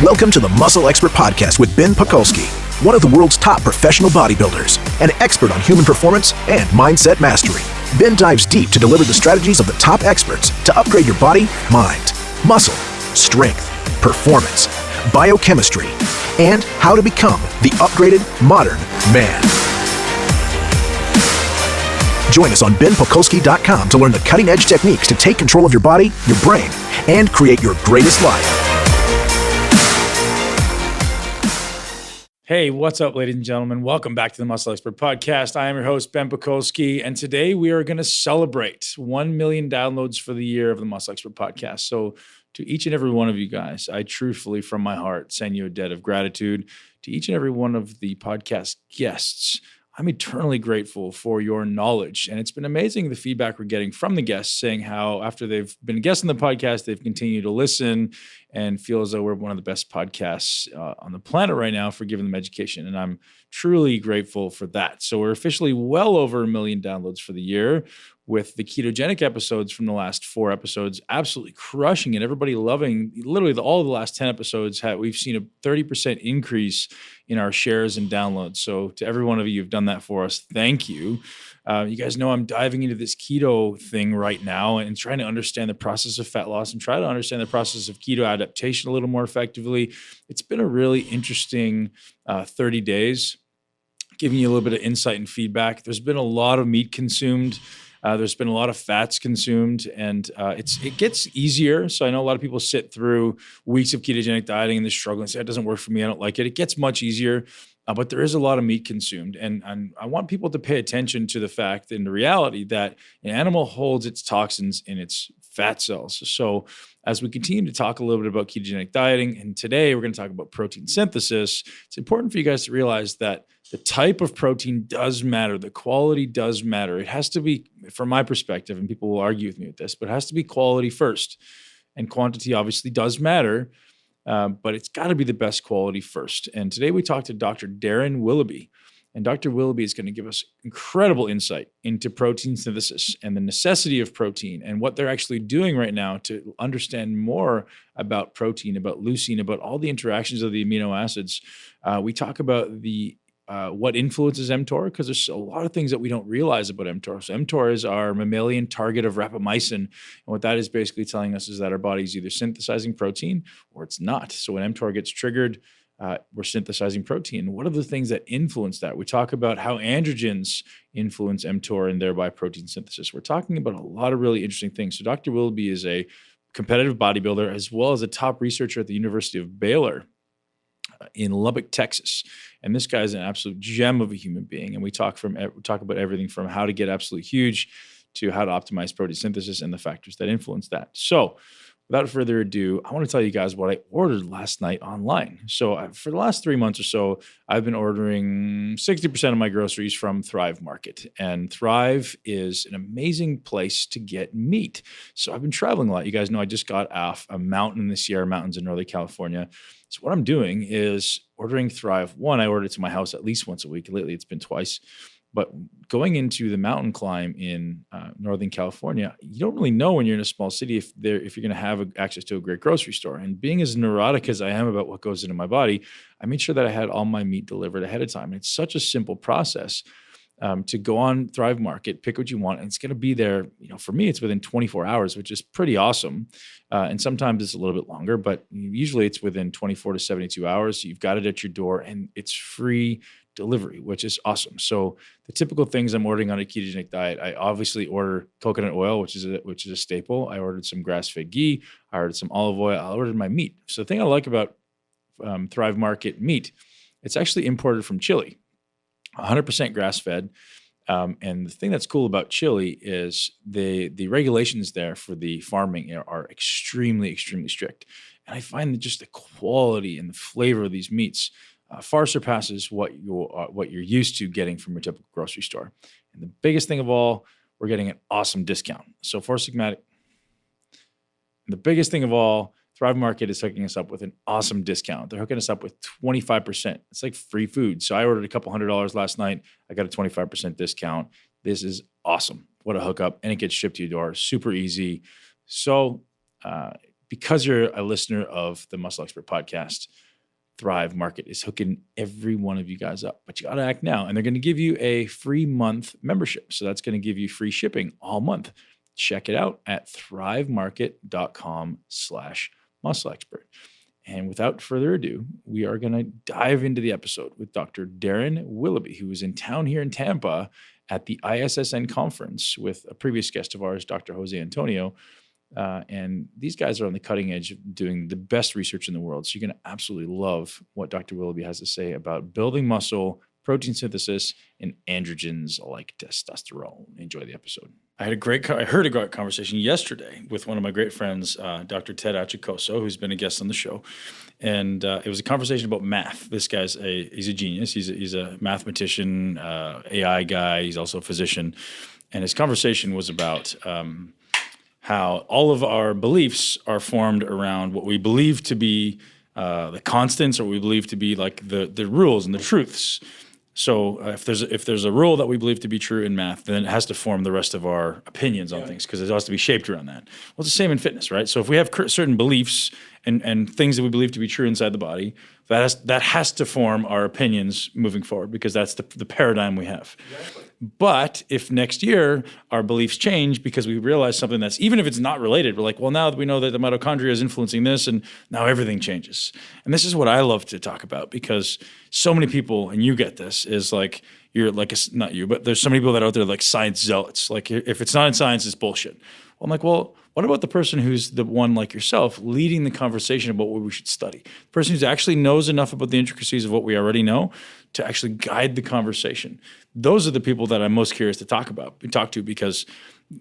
Welcome to the Muscle Expert Podcast with Ben Pakulski, one of the world's top professional bodybuilders, an expert on human performance and mindset mastery. Ben dives deep to deliver the strategies of the top experts to upgrade your body, mind, muscle, strength, performance, biochemistry, and how to become the upgraded modern man. Join us on benpakulski.com to learn the cutting-edge techniques to take control of your body, your brain, and create your greatest life. Hey, what's up, ladies and gentlemen? Welcome back to the Muscle Expert Podcast. I am your host, Ben Pakulski, and today we are going to celebrate 1 million downloads for the year of the Muscle Expert Podcast. So to each and every one of you guys, I truthfully, from my heart, send you a debt of gratitude. To each and every one of the podcast guests, I'm eternally grateful for your knowledge. And it's been amazing the feedback we're getting from the guests saying how after they've been guests on the podcast, they've continued to listen and feel as though we're one of the best podcasts on the planet right now for giving them education. And I'm truly grateful for that. So we're officially well over 1 million downloads for the year, with the ketogenic episodes from the last 4 episodes absolutely crushing it. Everybody loving literally all of the last 10 episodes. We've seen a 30% increase in our shares and downloads. So to every one of you who've done that for us, thank you. You guys know I'm diving into this keto thing right now and trying to understand the process of fat loss and try to understand the process of keto adaptation a little more effectively. It's been a really interesting 30 days, giving you a little bit of insight and feedback. There's been a lot of meat consumed. There's been a lot of fats consumed, and it gets easier. So I know a lot of people sit through weeks of ketogenic dieting and they struggle and say, it doesn't work for me, I don't like it. It gets much easier, but there is a lot of meat consumed. And I want people to pay attention to the fact and the reality that an animal holds its toxins in its fat cells. So as we continue to talk a little bit about ketogenic dieting, and today we're going to talk about protein synthesis, it's important for you guys to realize that the type of protein does matter. The quality does matter. It has to be, from my perspective, and people will argue with me with this, but it has to be quality first. And quantity obviously does matter, but it's got to be the best quality first. And today we talked to Dr. Darryn Willoughby. And Dr. Willoughby is going to give us incredible insight into protein synthesis and the necessity of protein and what they're actually doing right now to understand more about protein, about leucine, about all the interactions of the amino acids. We talk about what influences mTOR, because there's a lot of things that we don't realize about mTOR. So mTOR is our mammalian target of rapamycin. And what that is basically telling us is that our body is either synthesizing protein or it's not. So when mTOR gets triggered, we're synthesizing protein. What are the things that influence that? We talk about how androgens influence mTOR and thereby protein synthesis. We're talking about a lot of really interesting things. So Dr. Willoughby is a competitive bodybuilder as well as a top researcher at the University of Baylor in Lubbock, Texas. And this guy is an absolute gem of a human being. And we talk about everything from how to get absolutely huge to how to optimize protein synthesis and the factors that influence that. So without further ado, I want to tell you guys what I ordered last night online. So for the last 3 months or so, I've been ordering 60% of my groceries from Thrive Market. And Thrive is an amazing place to get meat. So I've been traveling a lot. You guys know I just got off a mountain in the Sierra Mountains in Northern California. So what I'm doing is ordering Thrive. One, I order it to my house at least once a week. Lately, it's been twice. But going into the mountain climb in Northern California, you don't really know when you're in a small city if you're going to have access to a great grocery store. And being as neurotic as I am about what goes into my body, I made sure that I had all my meat delivered ahead of time. And it's such a simple process to go on Thrive Market, pick what you want, and it's going to be there. For me, it's within 24 hours, which is pretty awesome. And sometimes it's a little bit longer, but usually it's within 24 to 72 hours. So you've got it at your door, and it's free delivery, which is awesome. So the typical things I'm ordering on a ketogenic diet, I obviously order coconut oil, which is a staple. I ordered some grass-fed ghee. I ordered some olive oil. I ordered my meat. So the thing I like about Thrive Market meat, it's actually imported from Chile, 100% grass-fed. And the thing that's cool about Chile is the regulations there for the farming are extremely, extremely strict. And I find that just the quality and the flavor of these meats far surpasses what you're used to getting from your typical grocery store. And the biggest thing of all, we're getting an awesome discount. So for Sigmatic, the biggest thing of all, Thrive Market is hooking us up with an awesome discount. They're hooking us up with 25%. It's like free food. So I ordered a couple $100 last night. I got a 25% discount. This is awesome. What a hookup. And it gets shipped to your door. Super easy. So because you're a listener of the Muscle Expert podcast, Thrive Market is hooking every one of you guys up, but you got to act now. And they're going to give you a free month membership. So that's going to give you free shipping all month. Check it out at thrivemarket.com/muscleexpert. And without further ado, we are going to dive into the episode with Dr. Darryn Willoughby, who was in town here in Tampa at the ISSN conference with a previous guest of ours, Dr. Jose Antonio. And these guys are on the cutting edge of doing the best research in the world. So you're going to absolutely love what Dr. Willoughby has to say about building muscle, protein synthesis, and androgens like testosterone. Enjoy the episode. I heard a great conversation yesterday with one of my great friends, Dr. Ted Achacoso, who's been a guest on the show. And it was a conversation about math. This guy's he's a genius. He's a mathematician, AI guy. He's also a physician. And his conversation was about how all of our beliefs are formed around what we believe to be the constants, or we believe to be like the rules and the truths. So if there's a rule that we believe to be true in math, then it has to form the rest of our opinions on things, because it has to be shaped around that. Well, it's the same in fitness, right? So if we have certain beliefs and things that we believe to be true inside the body, that has to form our opinions moving forward, because that's the paradigm we have. Exactly. But if next year our beliefs change because we realize something that's, even if it's not related, we're like, well, now that we know that the mitochondria is influencing this, and now everything changes. And this is what I love to talk about, because so many people, and you get this, is like, you're like, not you, but there's so many people that are out there like science zealots. Like, if it's not in science, it's bullshit. Well, I'm like, well, what about the person who's the one like yourself leading the conversation about what we should study? The person who actually knows enough about the intricacies of what we already know to actually guide the conversation. Those are the people that I'm most curious to talk to, because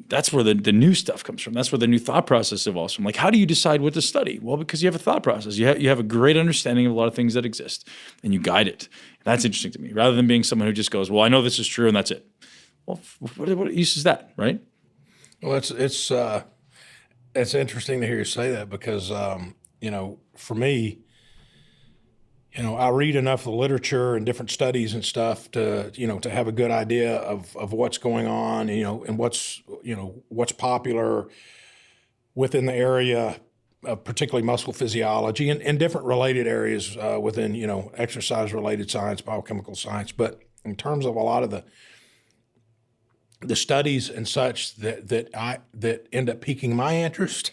that's where the new stuff comes from. That's where the new thought process evolves from. Like, how do you decide what to study? Well, because you have a thought process. You have a great understanding of a lot of things that exist, and you guide it. And that's interesting to me, rather than being someone who just goes, well, I know this is true, and that's it. Well, what use is that, right? Well, it's interesting to hear you say that, because for me, I read enough of the literature and different studies and stuff to have a good idea of what's going on, and what's popular within the area of particularly muscle physiology and different related areas within, exercise related science, biochemical science. But in terms of a lot of the studies and such that end up piquing my interest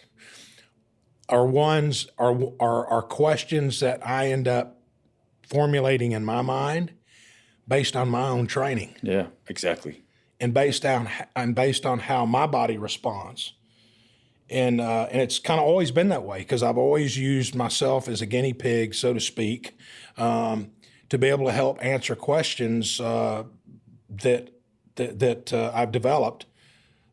are questions that I end up formulating in my mind based on my own training. Yeah, exactly. And based on how my body responds. And it's kind of always been that way, because I've always used myself as a guinea pig, so to speak, to be able to help answer questions that I've developed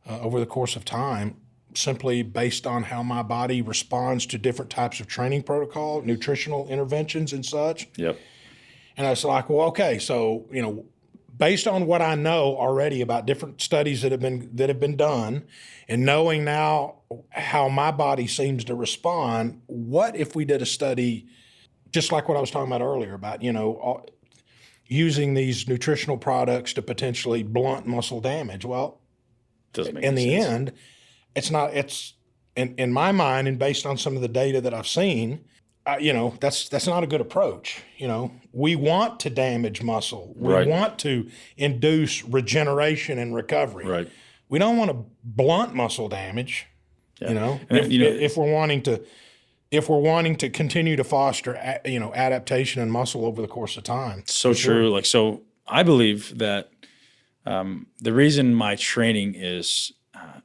over the course of time, simply based on how my body responds to different types of training protocol, nutritional interventions and such. Yep. And I was like, well, okay, so, based on what I know already about different studies that have been done, and knowing now how my body seems to respond, what if we did a study just like what I was talking about earlier about, using these nutritional products to potentially blunt muscle damage? Well, in the end, it's in my mind, and based on some of the data that I've seen, that's not a good approach. We want to damage muscle. We want to induce regeneration and recovery. Right. We don't want to blunt muscle damage. Yeah. If we're wanting to continue to foster, adaptation and muscle over the course of time. So true. Like, so I believe that the reason my training is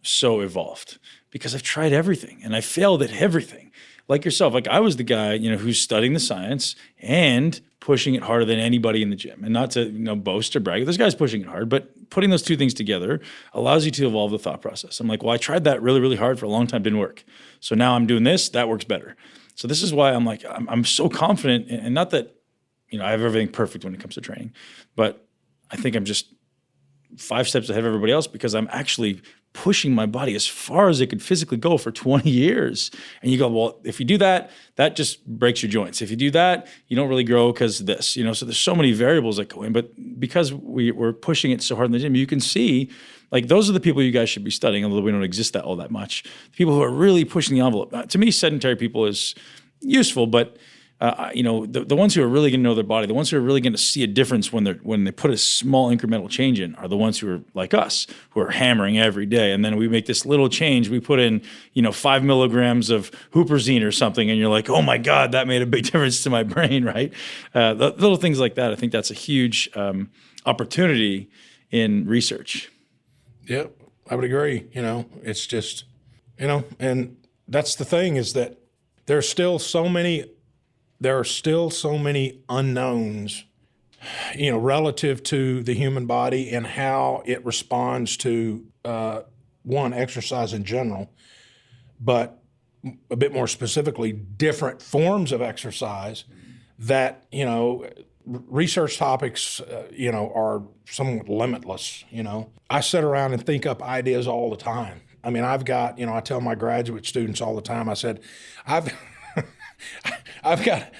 so evolved, because I've tried everything and I failed at everything. Like yourself, like I was the guy, who's studying the science and pushing it harder than anybody in the gym. And not to, boast or brag. This guy's pushing it hard, but putting those two things together allows you to evolve the thought process. I'm like, well, I tried that really, really hard for a long time, didn't work. So now I'm doing this, that works better. So this is why I'm like, I'm so confident, and not that, I have everything perfect when it comes to training, but I think I'm just 5 steps ahead of everybody else, because I'm actually pushing my body as far as it could physically go for 20 years. And you go, well, if you do that, that just breaks your joints. If you do that, you don't really grow because of this, so there's so many variables that go in. But because we're pushing it so hard in the gym, you can see, like, those are the people you guys should be studying, although we don't exist all that much. People who are really pushing the envelope. To me, sedentary people is useful, but the ones who are really going to know their body, the ones who are really going to see a difference when they put a small incremental change in, are the ones who are like us, who are hammering every day. And then we make this little change. We put in 5 milligrams of huperzine or something, and you're like, oh my God, that made a big difference to my brain, right? The little things like that. I think that's a huge opportunity in research. Yep, I would agree. It's just, and that's the thing, is that there are still so many unknowns, relative to the human body and how it responds to, exercise in general, but a bit more specifically, different forms of exercise that, research topics, are somewhat limitless. I sit around and think up ideas all the time. I mean, I've got, I tell my graduate students all the time, I said, I've got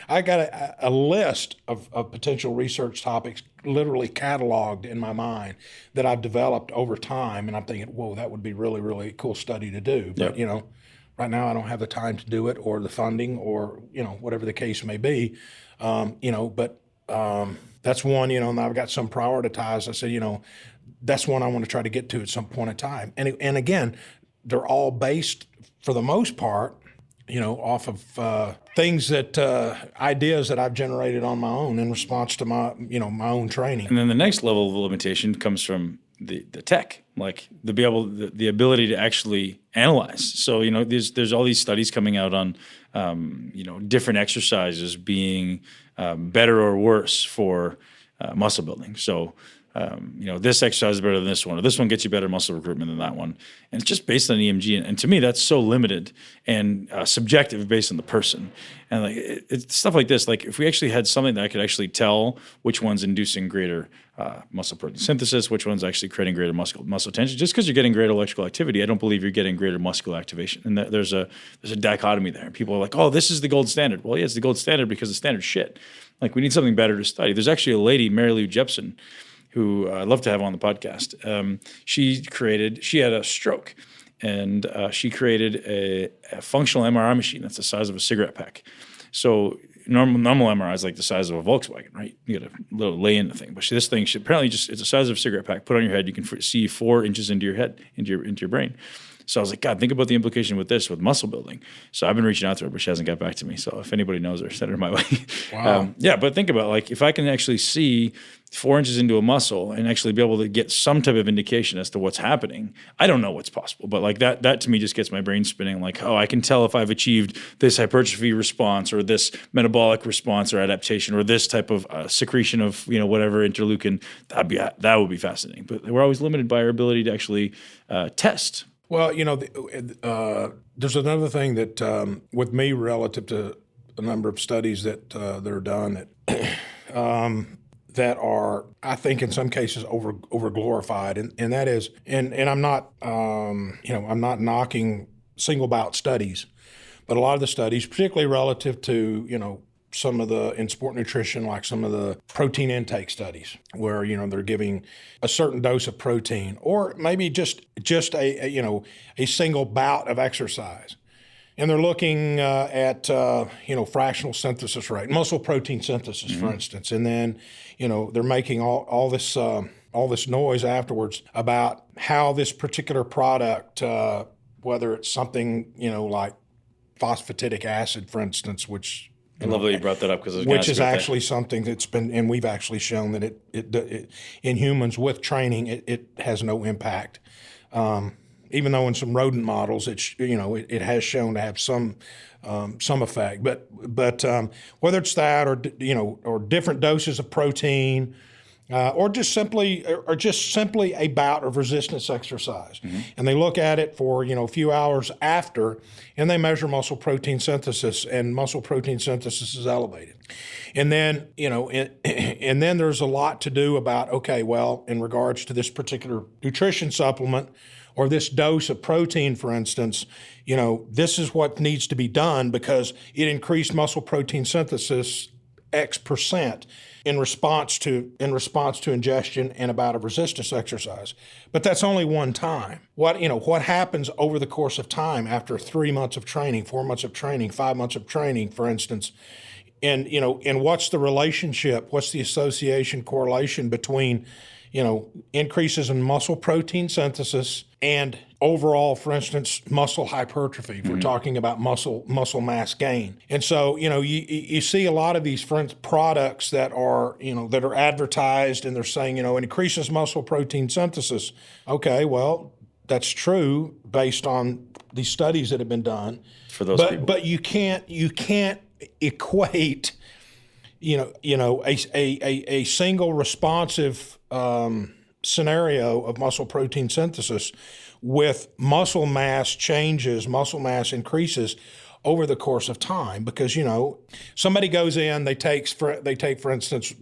a list of potential research topics literally cataloged in my mind that I've developed over time. And I'm thinking, whoa, that would be really, really cool study to do. But, right now I don't have the time to do it, or the funding, or, whatever the case may be. That's one, and I've got some prioritized. I said, that's one I want to try to get to at some point in time. And again, they're all based, for the most part, off of things that, ideas that I've generated on my own in response to my, my own training. And then the next level of limitation comes from the tech, like the ability to actually analyze. So, there's all these studies coming out on, different exercises being better or worse for muscle building. So, this exercise is better than this one, or this one gets you better muscle recruitment than that one. And it's just based on EMG. And to me, that's so limited and subjective based on the person. And it's stuff like this. Like, if we actually had something that I could actually tell which one's inducing greater muscle protein synthesis, which one's actually creating greater muscle tension. Just because you're getting greater electrical activity, I don't believe you're getting greater muscular activation. And there's a dichotomy there. People are like, oh, this is the gold standard. Well, yeah, it's the gold standard because the standard's shit. Like, we need something better to study. There's actually a lady, Mary Lou Jepsen, who I'd love to have on the podcast. She had a stroke, and she created a functional MRI machine that's the size of a cigarette pack. So normal MRI is like the size of a Volkswagen, right? You got a little lay in the thing. But this thing should apparently it's the size of a cigarette pack. Put on your head, you can see 4 inches into your head, into your brain. So I was like, God, think about the implication with muscle building. So I've been reaching out to her, but she hasn't got back to me. So if anybody knows her, send her my way. Wow. But think about, like, if I can actually see 4 inches into a muscle and actually be able to get some type of indication as to what's happening, I don't know what's possible, but like that to me just gets my brain spinning. Like, oh, I can tell if I've achieved this hypertrophy response, or this metabolic response or adaptation, or this type of secretion of whatever interleukin. That would be fascinating. But we're always limited by our ability to actually test. Well, there's another thing that with me, relative to a number of studies that are done that are, I think, in some cases over glorified, and that is, and I'm not I'm not knocking single bout studies, but a lot of the studies, particularly relative to some of the, in sport nutrition, like some of the protein intake studies, where they're giving a certain dose of protein, or maybe just a single bout of exercise, and they're looking at fractional synthesis rate, muscle protein synthesis, for instance, and then they're making all this noise afterwards about how this particular product, whether it's something like phosphatidic acid, for instance, which I love that you brought that up, because which is actually something that's been, and we've actually shown that it in humans with training it has no impact. Even though in some rodent models it has shown to have some effect, but whether it's that, or different doses of protein, or just simply a bout of resistance exercise, and they look at it for a few hours after, and they measure muscle protein synthesis, and muscle protein synthesis is elevated, and then and then there's a lot to do about, okay, well, in regards to this particular nutrition supplement, or this dose of protein, for instance, this is what needs to be done because it increased muscle protein synthesis X percent in response to ingestion and a bout of resistance exercise. But that's only one time. What happens over the course of time after 3 months of training, 4 months of training, 5 months of training, for instance, and what's the relationship, what's the association correlation between increases in muscle protein synthesis and overall, for instance, muscle hypertrophy, if we're talking about muscle mass gain. And so, you see a lot of these products that are advertised and they're saying, it increases muscle protein synthesis. Okay, well, that's true based on these studies that have been done. For those people. But you can't equate a single responsive scenario of muscle protein synthesis with muscle mass changes, muscle mass increases over the course of time. Because somebody goes in, they take for instance,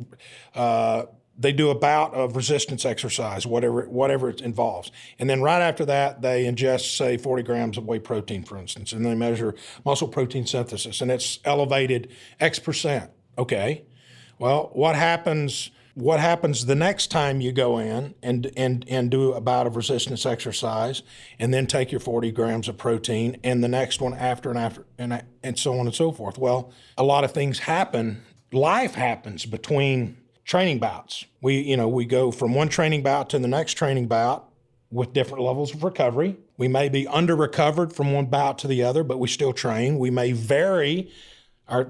they do a bout of resistance exercise, whatever it involves, and then right after that they ingest, say, 40 grams of whey protein, for instance, and they measure muscle protein synthesis, and it's elevated X percent. Okay. Well, what happens the next time you go in and do a bout of resistance exercise and then take your 40 grams of protein and the next one after and so on and so forth? Well, a lot of things happen. Life happens between training bouts. We go from one training bout to the next training bout with different levels of recovery. We may be under-recovered from one bout to the other, but we still train. We may vary we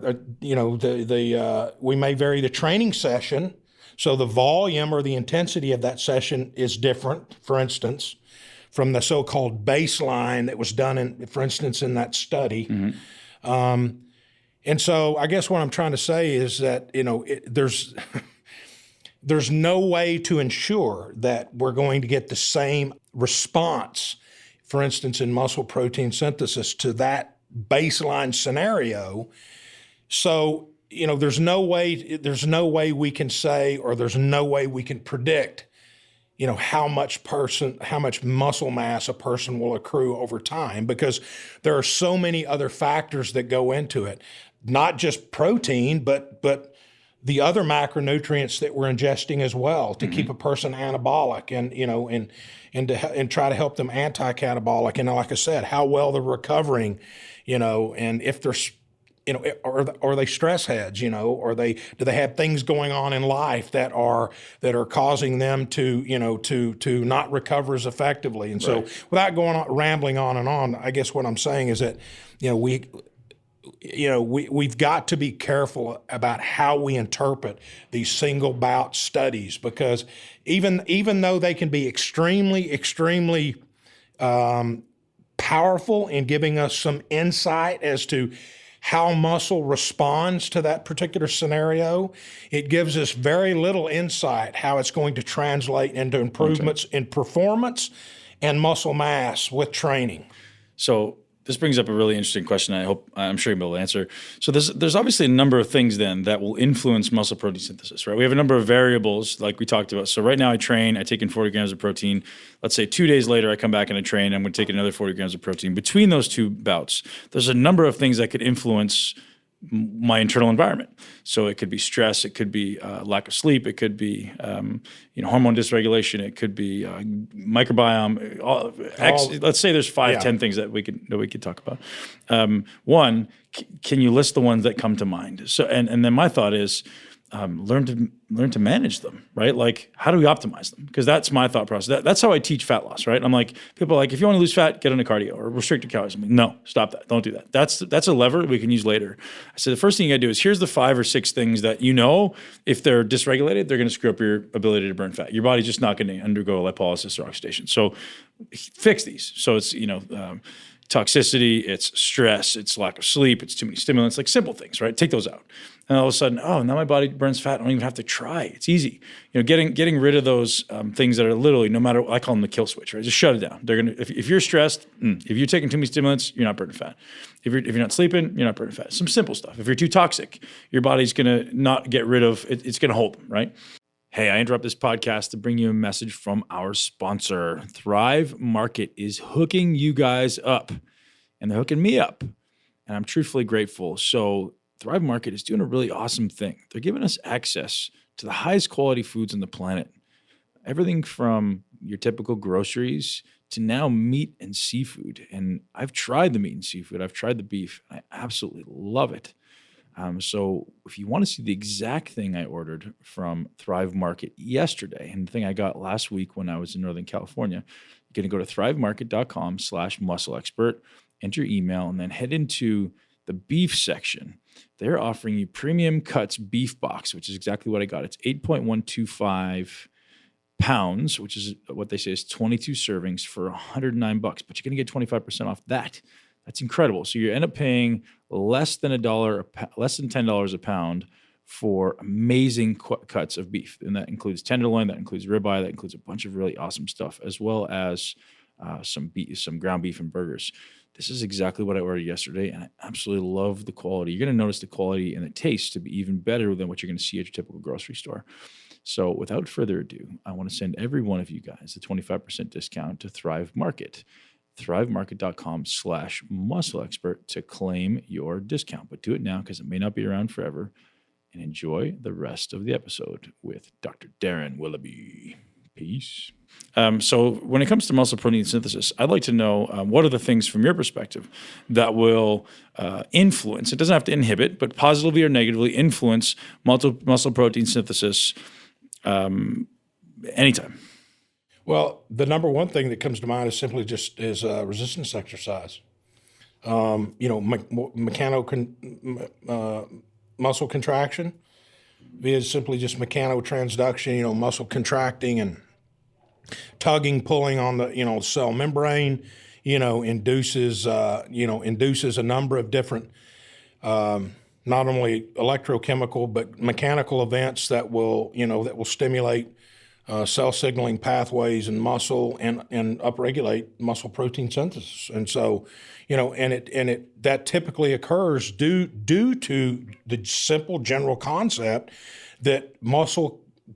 may vary the training session, so the volume or the intensity of that session is different, for instance, from the so-called baseline that was done, for instance, in that study. Mm-hmm. And so I guess what I'm trying to say is that, there's no way to ensure that we're going to get the same response, for instance, in muscle protein synthesis to that baseline scenario. So, there's no way we can say, or there's no way we can predict, how much muscle mass a person will accrue over time, because there are so many other factors that go into it, not just protein, but the other macronutrients that we're ingesting as well to keep a person anabolic and try to help them anti-catabolic. And like I said, how well they're recovering, and if they're, are they stress heads, or do they have things going on in life that are causing them to not recover as effectively. And so without rambling on and on, I guess what I'm saying is that, we've got to be careful about how we interpret these single bout studies, because even though they can be extremely powerful in giving us some insight as to how muscle responds to that particular scenario, it gives us very little insight how it's going to translate into improvements in performance and muscle mass with training. So this brings up a really interesting question. I'm sure you'll be able to answer. So there's obviously a number of things then that will influence muscle protein synthesis, right? We have a number of variables like we talked about. So right now I take in 40 grams of protein. Let's say 2 days later I come back and I train. I'm going to take another 40 grams of protein. Between those two bouts, there's a number of things that could influence my internal environment. So it could be stress, it could be lack of sleep, it could be hormone dysregulation, it could be microbiome. Let's say there's 10 things that we could talk about. One, can you list the ones that come to mind? So and then my thought is learn to manage them, right? Like, how do we optimize them? Because that's my thought process. That's how I teach fat loss, right? I'm like, people are like, if you want to lose fat, get into cardio or restricted calories. I'm like, no, stop that. Don't do that. That's a lever we can use later. I said, the first thing you got to do is here's the 5 or 6 things that if they're dysregulated, they're going to screw up your ability to burn fat. Your body's just not going to undergo lipolysis or oxidation. So fix these. So it's, toxicity, it's stress, it's lack of sleep, it's too many stimulants, like simple things, right? Take those out. And all of a sudden, now my body burns fat. I don't even have to try. It's easy. Getting rid of those things that are literally, no matter, I call them the kill switch, right? Just shut it down. They're gonna, if you're stressed, if you're taking too many stimulants, you're not burning fat. If you're not sleeping, you're not burning fat. Some simple stuff. If you're too toxic, your body's gonna not get rid of it. It's gonna hold them, right? Hey, I interrupt this podcast to bring you a message from our sponsor. Thrive Market is hooking you guys up, and they're hooking me up, and I'm truthfully grateful. So Thrive Market is doing a really awesome thing. They're giving us access to the highest quality foods on the planet. Everything from your typical groceries to now meat and seafood. And I've tried the meat and seafood. I've tried the beef. I absolutely love it. So if you want to see the exact thing I ordered from Thrive Market yesterday and the thing I got last week when I was in Northern California, you're going to go to thrivemarket.com/muscleexpert, enter your email, and then head into the beef section. They're offering you premium cuts beef box, which is exactly what I got. It's 8.125 pounds, which is what they say is 22 servings for $109, but you're going to get 25% off that. That's incredible. So you end up paying less than $10 a pound for amazing cuts of beef. And that includes tenderloin, that includes ribeye, that includes a bunch of really awesome stuff, as well as some ground beef and burgers. This is exactly what I ordered yesterday, and I absolutely love the quality. You're going to notice the quality and the taste to be even better than what you're going to see at your typical grocery store. So without further ado, I want to send every one of you guys a 25% discount to Thrive Market. thrivemarket.com/muscleexpert to claim your discount. But do it now because it may not be around forever. And enjoy the rest of the episode with Dr. Darryn Willoughby. Peace. So when it comes to muscle protein synthesis, I'd like to know what are the things from your perspective that will influence, it doesn't have to inhibit, but positively or negatively influence muscle protein synthesis anytime. Well, the number one thing that comes to mind is simply just resistance exercise. Muscle contraction is simply just mechanotransduction, muscle contracting and tugging, pulling on the, cell membrane, induces a number of different, not only electrochemical, but mechanical events that will stimulate cell signaling pathways in muscle and upregulate muscle protein synthesis. And so, that typically occurs due to the simple general concept that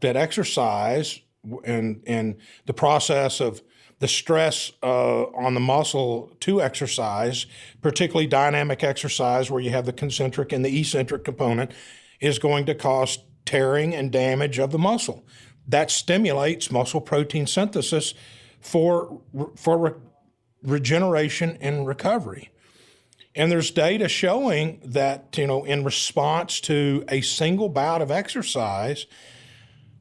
exercise and the process of the stress on the muscle to exercise, particularly dynamic exercise where you have the concentric and the eccentric component, is going to cause tearing and damage of the muscle. That stimulates muscle protein synthesis for regeneration and recovery. And there's data showing that, in response to a single bout of exercise,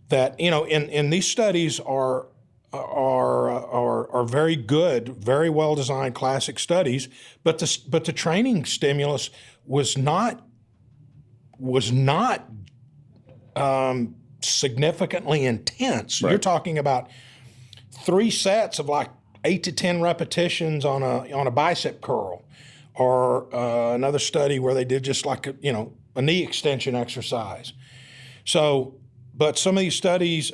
that, in these studies are very good, very well designed classic studies, but the training stimulus was not significantly intense. Right. You're talking about 3 sets of like 8 to 10 repetitions on a bicep curl, or another study where they did just like a knee extension exercise. So, but some of these studies,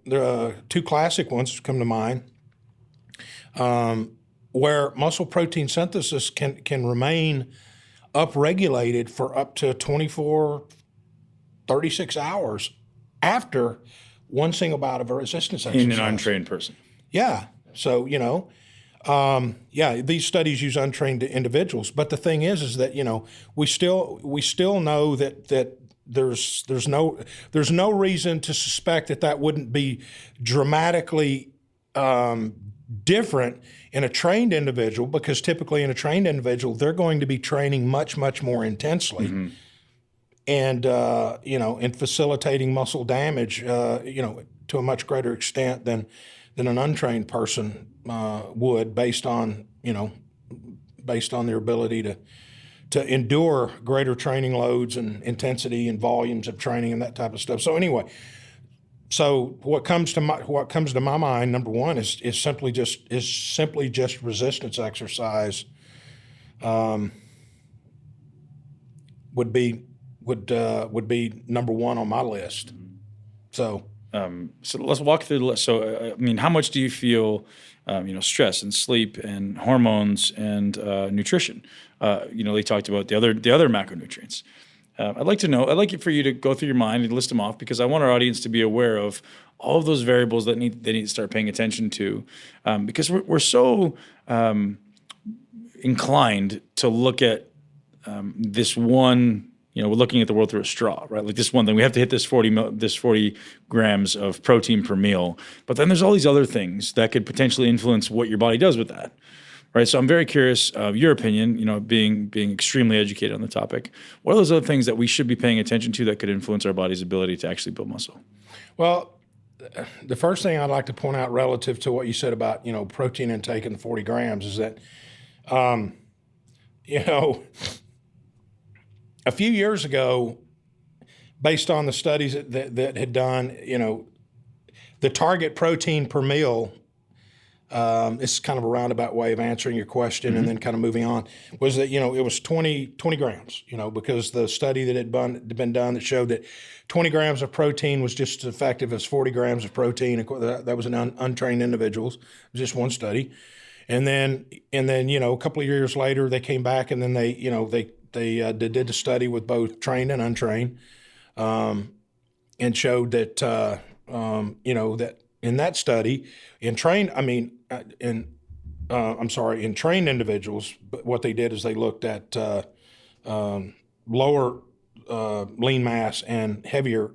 there are 2 classic ones come to mind, where muscle protein synthesis can remain upregulated for up to 36 hours after one single bout of a resistance exercise. In an untrained person. Yeah. So, these studies use untrained individuals. But the thing is that, we still know that there's no reason to suspect that wouldn't be dramatically different in a trained individual, because typically in a trained individual, they're going to be training much, much more intensely. Mm-hmm. And, in facilitating muscle damage, to a much greater extent than an untrained person would, based on their ability to endure greater training loads and intensity and volumes of training and that type of stuff. So anyway, what comes to my mind, number one, is simply just resistance exercise would be number one on my list. So let's walk through the list. So, how much do you feel, stress and sleep and hormones and nutrition? They talked about the other macronutrients. I'd like for you to go through your mind and list them off, because I want our audience to be aware of all of those variables that they need to start paying attention to, because we're so inclined to look at this one. We're looking at the world through a straw, right? Like this one thing, we have to hit this 40 grams of protein per meal. But then there's all these other things that could potentially influence what your body does with that, right? So I'm very curious of your opinion, being extremely educated on the topic. What are those other things that we should be paying attention to that could influence our body's ability to actually build muscle? Well, the first thing I'd like to point out relative to what you said about, protein intake and the 40 grams is that, a few years ago, based on the studies that had done, the target protein per meal, this is kind of a roundabout way of answering your question and then kind of moving on, was that, it was 20 grams, because the study that had been done that showed that 20 grams of protein was just as effective as 40 grams of protein. That was in untrained individuals. It was just one study. And then, a couple of years later, they came back and then they did the study with both trained and untrained, and showed that that in that study, in trained individuals, but what they did is they looked at lower lean mass and heavier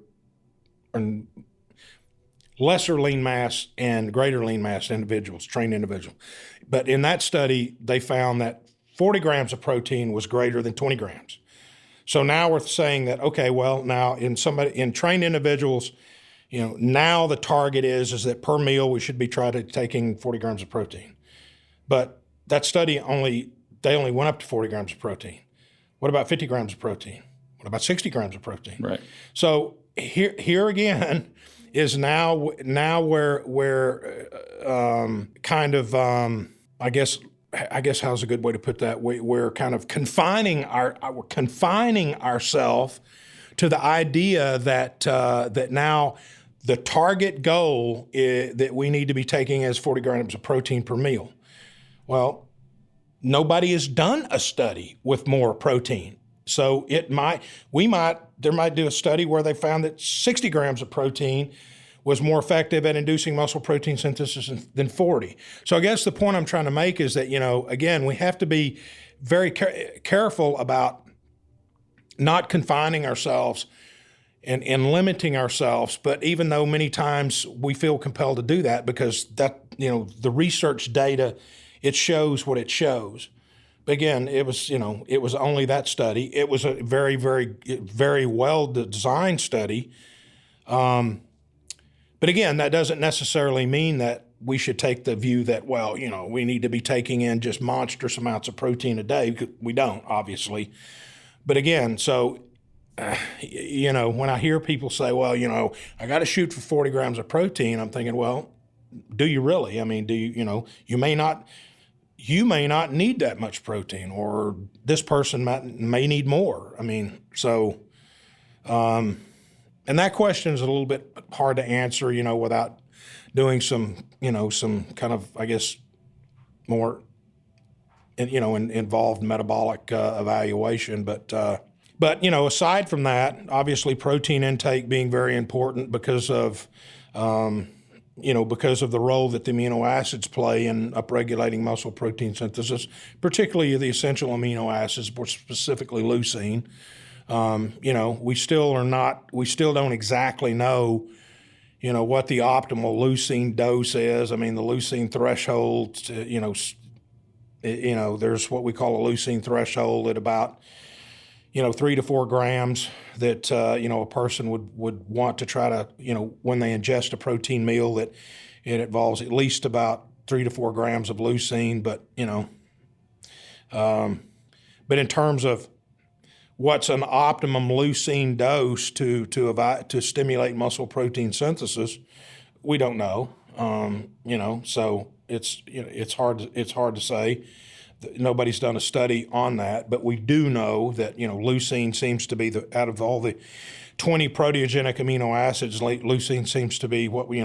and lesser lean mass and greater lean mass individuals, trained individuals. But in that study, they found that 40 grams of protein was greater than 20 grams. So now we're saying that, okay, well, now in trained individuals, now the target is that per meal we should be taking 40 grams of protein. But that study only went up to 40 grams of protein. What about 50 grams of protein? What about 60 grams of protein? Right. So here again is now where kind of I guess how's a good way to put that? We're kind of confining ourselves to the idea that now the target goal that we need to be taking is 40 grams of protein per meal. Well, nobody has done a study with more protein. So there might do a study where they found that 60 grams of protein was more effective at inducing muscle protein synthesis than 40. So I guess the point I'm trying to make is that, again, we have to be very careful about not confining ourselves and limiting ourselves. But even though many times we feel compelled to do that because the research data, it shows what it shows. But again, it was only that study. It was a very, very, very well designed study. But again, that doesn't necessarily mean that we should take the view that, we need to be taking in just monstrous amounts of protein a day. We don't, obviously. But again, so, when I hear people say, I got to shoot for 40 grams of protein, I'm thinking, well, do you really? I mean, do you, you may not need that much protein, or this person may need more. I mean, so, and that question is a little bit hard to answer, without doing some kind of, I guess, more, involved metabolic evaluation. But aside from that, obviously protein intake being very important because of the role that the amino acids play in upregulating muscle protein synthesis, particularly the essential amino acids, more specifically leucine. We still don't exactly know, what the optimal leucine dose is. I mean, the leucine threshold, there's what we call a leucine threshold at about, 3 to 4 grams that, a person would want to try to, when they ingest a protein meal, that it involves at least about 3 to 4 grams of leucine. But in terms of what's an optimum leucine dose to stimulate muscle protein synthesis, we don't know. So it's hard to say. Nobody's done a study on that, but we do know that leucine seems to be out of all the 20 proteogenic amino acids, leucine seems to be what we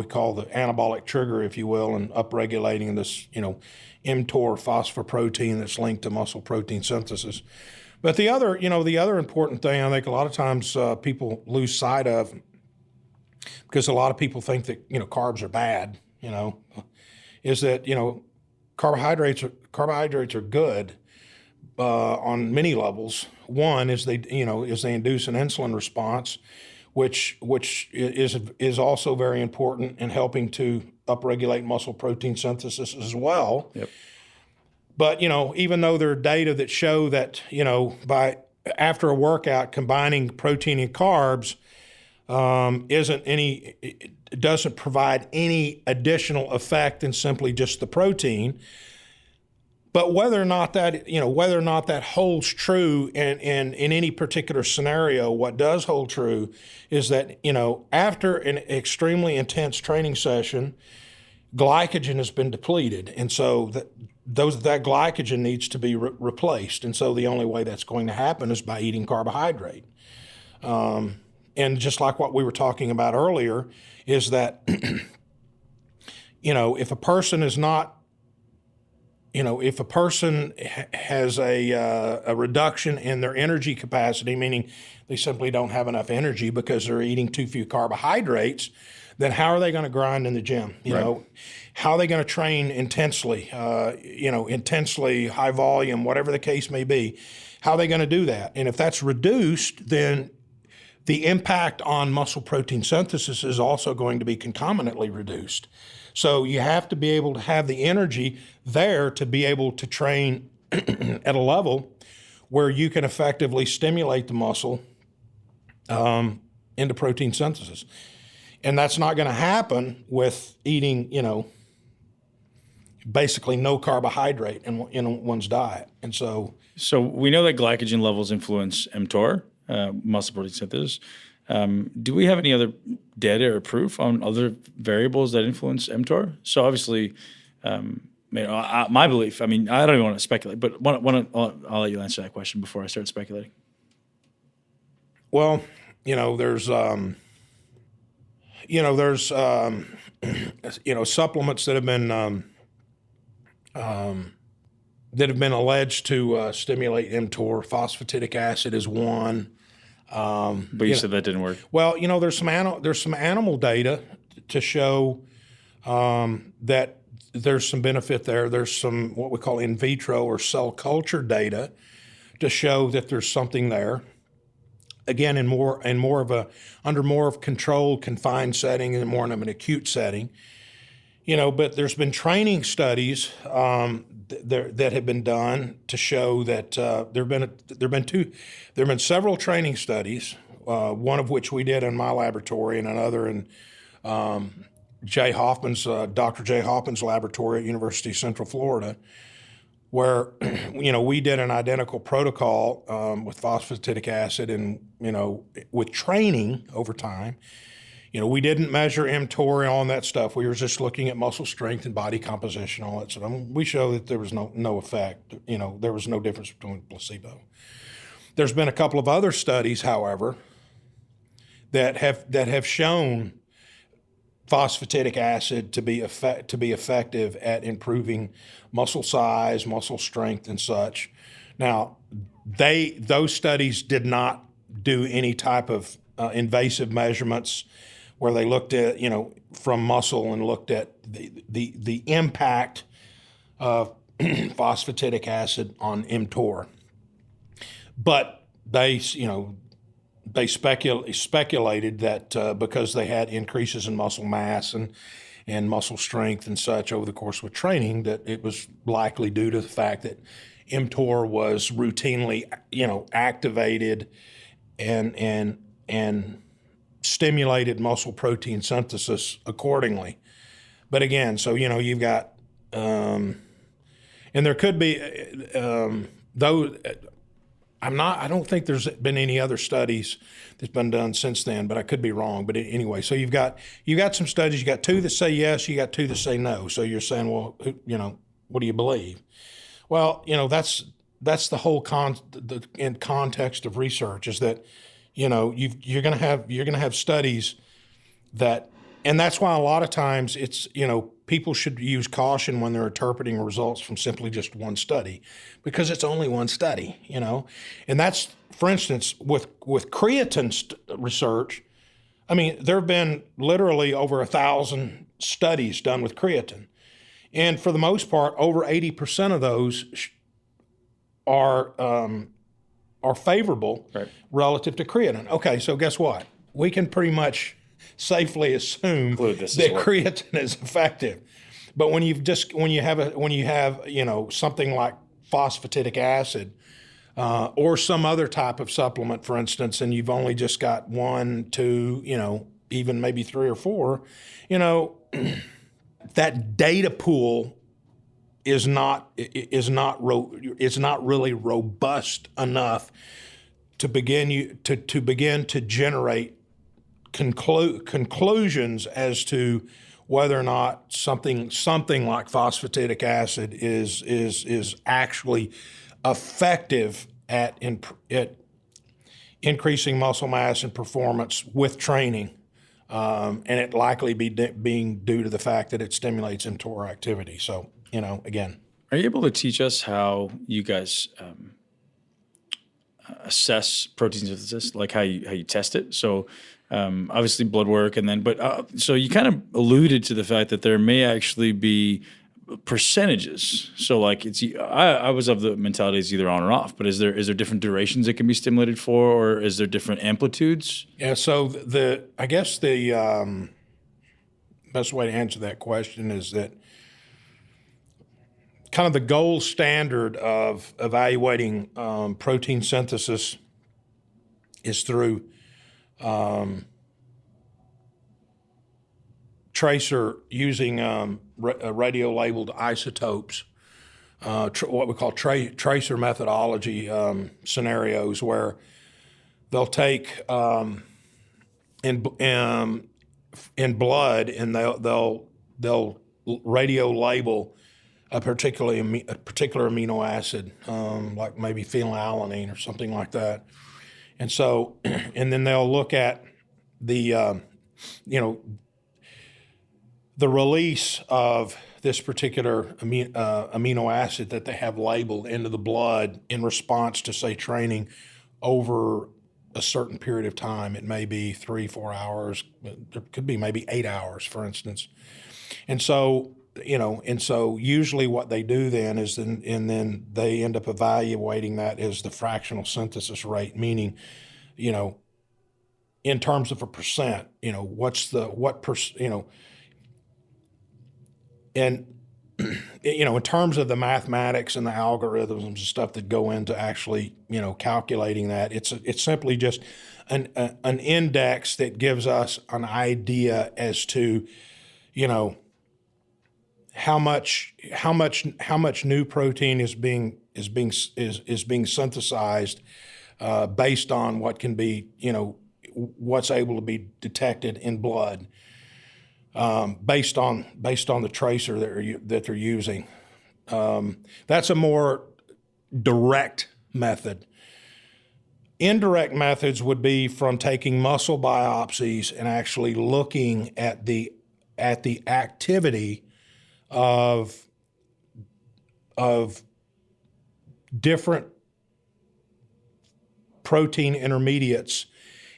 call the anabolic trigger, if you will, and upregulating this mTOR phosphoprotein that's linked to muscle protein synthesis. But the other important thing I think a lot of times people lose sight of, because a lot of people think that, carbs are bad, is that, carbohydrates are good on many levels. One is they induce an insulin response, which is also very important in helping to upregulate muscle protein synthesis as well. Yep. But, even though there are data that show that, after a workout, combining protein and carbs it doesn't provide any additional effect than simply just the protein. But whether or not that holds true in any particular scenario, what does hold true is that, after an extremely intense training session, glycogen has been depleted. And so that glycogen needs to be replaced. And so the only way that's going to happen is by eating carbohydrate. And just like what we were talking about earlier, is that, if a person is not, if a person has a reduction in their energy capacity, meaning they simply don't have enough energy because they're eating too few carbohydrates, then how are they going to grind in the gym? How are they going to train intensely, intensely, high volume, whatever the case may be? How are they going to do that? And if that's reduced, then the impact on muscle protein synthesis is also going to be concomitantly reduced. So you have to be able to have the energy there to be able to train at a level where you can effectively stimulate the muscle into protein synthesis. And that's not going to happen with eating, basically no carbohydrate in one's diet. And so we know that glycogen levels influence mTOR, muscle protein synthesis. Do we have any other data or proof on other variables that influence mTOR? So obviously, my belief, I don't even want to speculate, but I'll let you answer that question before I start speculating. Well, there's supplements that have been alleged to stimulate mTOR. Phosphatidic acid is one. But you said that didn't work. Well, there's some animal data to show that there's some benefit there. There's some what we call in vitro or cell culture data to show that there's something there. Again, under more of controlled, confined setting and more in an acute setting. But there's been training studies that have been done to show that there have been several training studies, one of which we did in my laboratory and another in Dr. Jay Hoffman's laboratory at University of Central Florida, where we did an identical protocol with phosphatidic acid and with training over time. We didn't measure mTOR and all that stuff. We were just looking at muscle strength and body composition, all that stuff. We showed that there was no effect. There was no difference between placebo. There's been a couple of other studies, however, that have shown phosphatidic acid to be effective at improving muscle size, muscle strength, and such. Now, those studies did not do any type of invasive measurements where they looked at, from muscle and looked at the impact of phosphatidic acid on mTOR. But they speculated that because they had increases in muscle mass and muscle strength and such over the course of training, that it was likely due to the fact that mTOR was routinely, activated and stimulated muscle protein synthesis accordingly. But again, so you've got, and there could be though. I don't think there's been any other studies that's been done since then, but I could be wrong. But anyway, so you've got some studies. You got two that say yes, you got two that say no. So you're saying, well, what do you believe? Well, that's the whole in context of research is that, you're going to have studies that And that's why a lot of times it's, people should use caution when they're interpreting results from simply just one study, because it's only one study, And that's, for instance, with creatine research, I mean, there have been literally over 1,000 studies done with creatine. And for the most part, over 80% of those are favorable relative to creatine. Okay, so guess what? We can pretty much safely assume that creatine is effective. But when you have something like phosphatidic acid or some other type of supplement, for instance, and you've only just got 1, 2, even maybe 3 or 4, that data pool is not really robust enough to begin to generate conclusions as to whether or not something like phosphatidic acid is actually effective at increasing muscle mass and performance with training, and it likely being due to the fact that it stimulates mTOR activity. So, again. Are you able to teach us how you guys assess protein synthesis, like how you test it? So obviously blood work, so you kind of alluded to the fact that there may actually be percentages. So like I was of the mentality it's either on or off, but is there different durations it can be stimulated for, or is there different amplitudes? Yeah. So I guess the best way to answer that question is that kind of the gold standard of evaluating protein synthesis is through tracer using radio-labeled isotopes, what we call tracer methodology scenarios, where they'll take in blood and they'll radio label a particular amino acid, like maybe phenylalanine or something like that. And so, and then they'll look at the release of this particular amino acid that they have labeled into the blood in response to, say, training over a certain period of time. It may be 3-4 hours. It could be maybe 8 hours, for instance. And so, usually what they do then is then they end up evaluating that as the fractional synthesis rate, meaning, in terms of a percent, and, in terms of the mathematics and the algorithms and stuff that go into actually, calculating that, it's simply just an index that gives us an idea as to, how much new protein is being synthesized based on what can be, what's able to be detected in blood, based on the tracer that they're using. That's a more direct method. Indirect methods would be from taking muscle biopsies and actually looking at the activity of different protein intermediates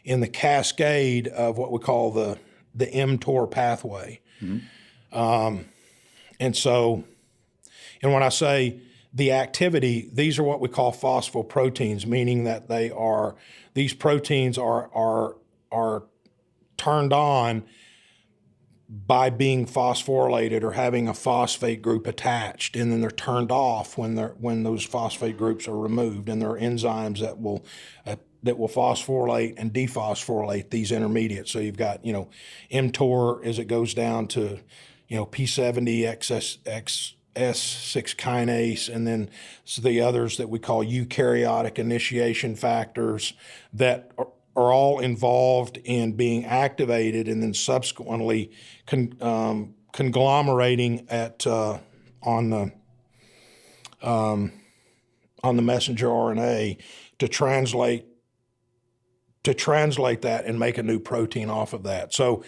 in the cascade of what we call the mTOR pathway. Mm-hmm. And when I say the activity, these are what we call phosphoproteins, meaning that these proteins are turned on by being phosphorylated or having a phosphate group attached, and then they're turned off when those phosphate groups are removed. And there are enzymes that will phosphorylate and dephosphorylate these intermediates. So you've got mTOR as it goes down to P70 XS6 kinase, and then the others that we call eukaryotic initiation factors that are all involved in being activated and then subsequently conglomerating on the messenger RNA to translate that and make a new protein off of that. So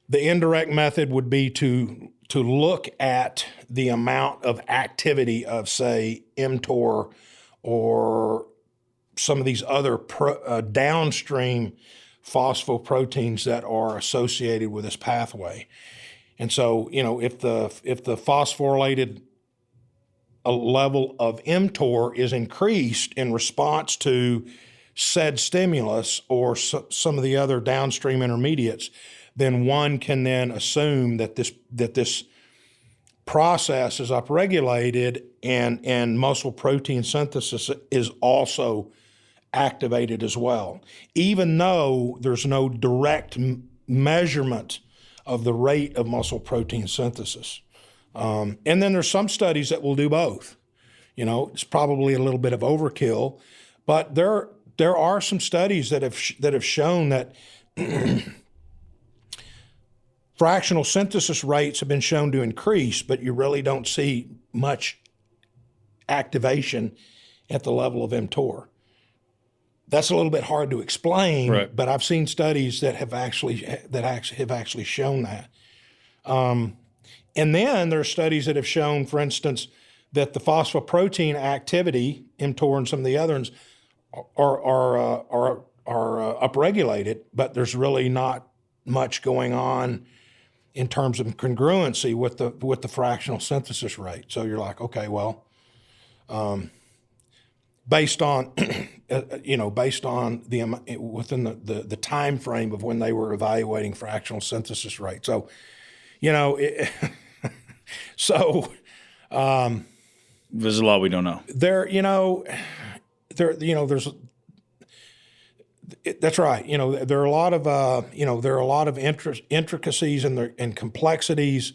The indirect method would be to look at the amount of activity of, say, mTOR or some of these other downstream phosphoproteins that are associated with this pathway. And so, if the phosphorylated level of mTOR is increased in response to said stimulus or some of the other downstream intermediates, then one can then assume that this process is upregulated and muscle protein synthesis is also activated as well, even though there's no direct measurement of the rate of muscle protein synthesis. And then there's some studies that will do both. It's probably a little bit of overkill, but there are some studies that have shown that fractional synthesis rates have been shown to increase, but you really don't see much activation at the level of mTOR. That's a little bit hard to explain, right, but I've seen studies that have actually shown that. And then there are studies that have shown, for instance, that the phosphoprotein activity, mTOR and some of the others, are upregulated, but there's really not much going on in terms of congruency with the fractional synthesis rate. So you're like, okay, well, based on within the time frame of when they were evaluating fractional synthesis rate. So, there's a lot we don't know. That's right. There are a lot of intricacies and complexities,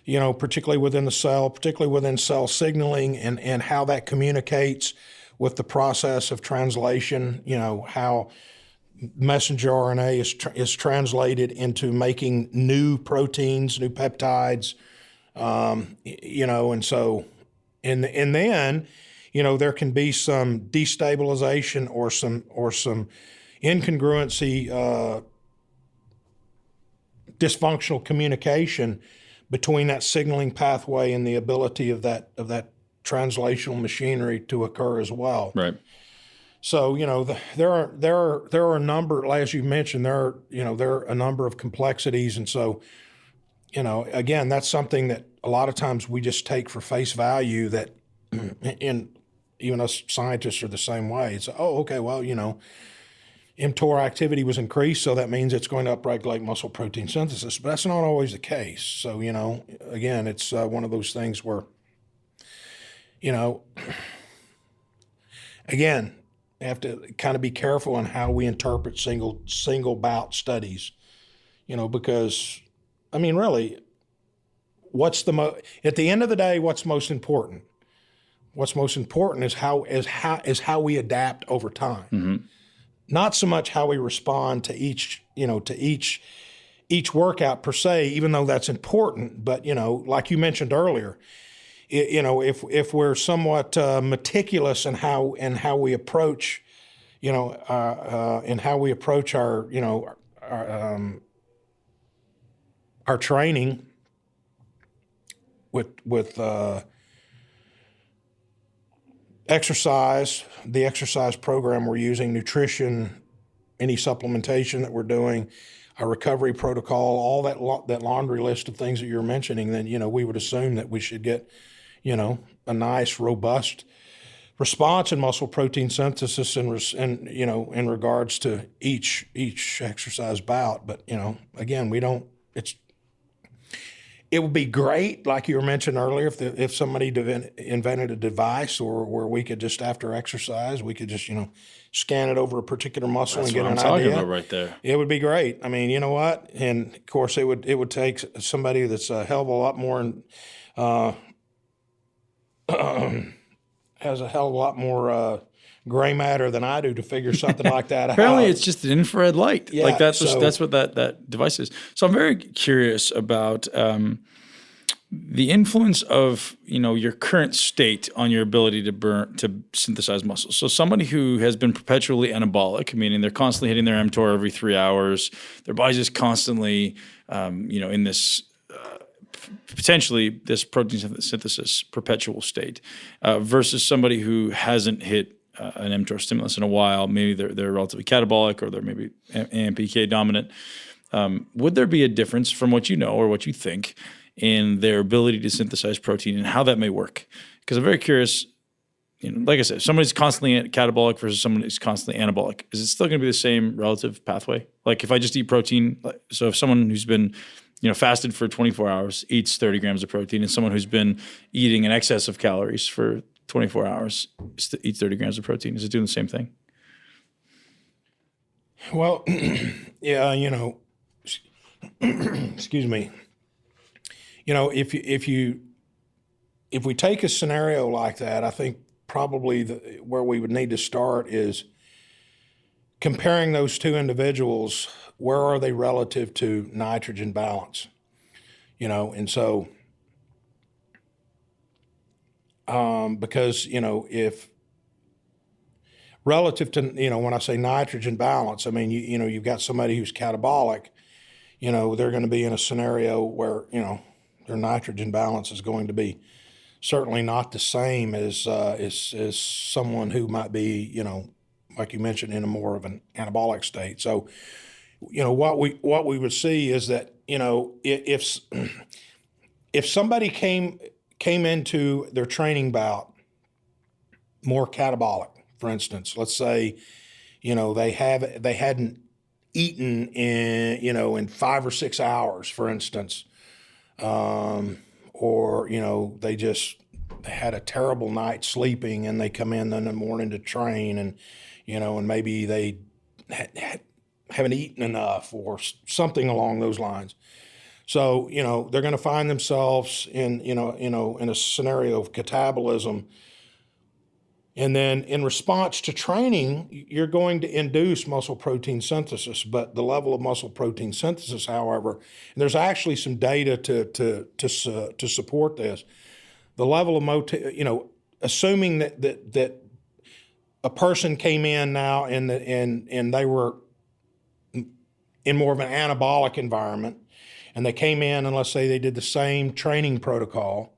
particularly within the cell, particularly within cell signaling and how that communicates with the process of translation, how messenger RNA is translated into making new proteins, new peptides, and so, and then, there can be some destabilization or some incongruency, dysfunctional communication between that signaling pathway and the ability of that translational machinery to occur as well. Right. So, there are a number, as you mentioned, there are a number of complexities. And so, again, that's something that a lot of times we just take for face value that, and even us scientists are the same way. It's, okay, well, mTOR activity was increased, so that means it's going to upregulate muscle protein synthesis. But that's not always the case. So, again, it's one of those things where, again, you have to kind of be careful on how we interpret single bout studies, because, really, at the end of the day, what's most important? What's most important is how we adapt over time. Mm-hmm. Not so much how we respond to each workout per se, even though that's important. But, like you mentioned earlier, if we're somewhat meticulous in how we approach, our training with exercise, the exercise program we're using, nutrition, any supplementation that we're doing, our recovery protocol, all that laundry list of things that you're mentioning, then, we would assume that we should get, a nice, robust response in muscle protein synthesis in regards to each exercise bout. But, again, it would be great, like you were mentioning earlier, if somebody invented a device or where we could just, after exercise, we could just, scan it over a particular muscle. That's and get what an I'm talking idea. about right there. It would be great. You know what? And of course, it would take somebody that's a hell of a lot more has a hell of a lot more gray matter than I do to figure something like that out. Apparently, it's just an infrared light. Yeah, like that's what that device is. So I'm very curious about the influence of, your current state on your ability to synthesize muscle. So somebody who has been perpetually anabolic, meaning they're constantly hitting their mTOR every 3 hours, their body's just constantly, in this potentially this protein synthesis perpetual state, versus somebody who hasn't hit an mTOR stimulus in a while. Maybe they're relatively catabolic, or they're maybe AMPK dominant. Would there be a difference from what you know or what you think in their ability to synthesize protein and how that may work? Because I'm very curious, like I said, if somebody's constantly catabolic versus someone who's constantly anabolic, is it still going to be the same relative pathway? Like if I just eat protein, so if someone who's been, fasted for 24 hours eats 30 grams of protein, and someone who's been eating in excess of calories for 24 hours eats 30 grams of protein, is it doing the same thing? Well, yeah, excuse me. If we take a scenario like that, I think probably where we would need to start is comparing those two individuals. Where are they relative to nitrogen balance? And so because if relative to when I say nitrogen balance, I mean you've got somebody who's catabolic. They're going to be in a scenario where their nitrogen balance is going to be certainly not the same as someone who might be, like you mentioned, in a more of an anabolic state. So, what we would see is that, if somebody came into their training bout more catabolic, for instance, let's say, they hadn't eaten in 5 or 6 hours, for instance, or they had a terrible night sleeping, and they come in the morning to train, and and maybe they haven't eaten enough or something along those lines. So they're going to find themselves in in a scenario of catabolism. And then in response to training, you're going to induce muscle protein synthesis, but the level of muscle protein synthesis, however, and there's actually some data to support this. The level of assuming that a person came in now and they were in more of an anabolic environment, and they came in and let's say they did the same training protocol,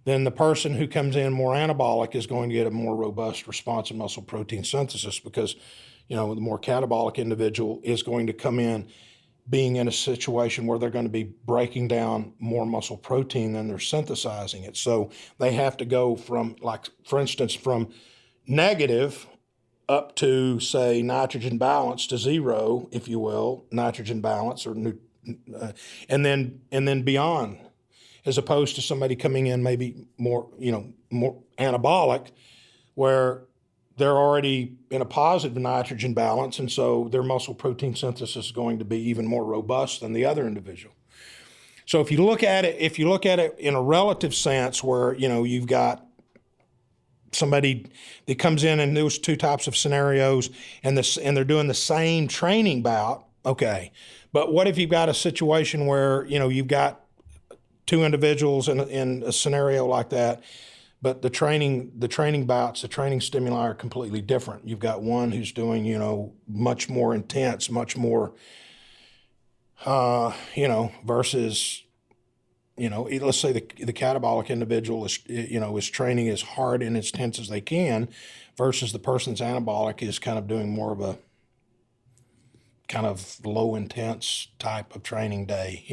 then the person who comes in more anabolic is going to get a more robust response in muscle protein synthesis, because, the more catabolic individual is going to come in being in a situation where they're going to be breaking down more muscle protein than they're synthesizing it. So they have to go from, like, for instance, from negative up to, say, nitrogen balance to zero, if you will, nitrogen balance, or and then beyond, as opposed to somebody coming in maybe more anabolic, where they're already in a positive nitrogen balance, and so their muscle protein synthesis is going to be even more robust than the other individual. So if you look at it in a relative sense, where you've got somebody that comes in those two types of scenarios, and they're doing the same training bout, okay. But what if you've got a situation where you've got two individuals in a scenario like that, but the training bouts, the training stimuli are completely different. You've got one who's doing, much more intense, much more, versus, let's say the catabolic individual is training as hard and as intense as they can, versus the person's anabolic is kind of doing more of a kind of low intense type of training day,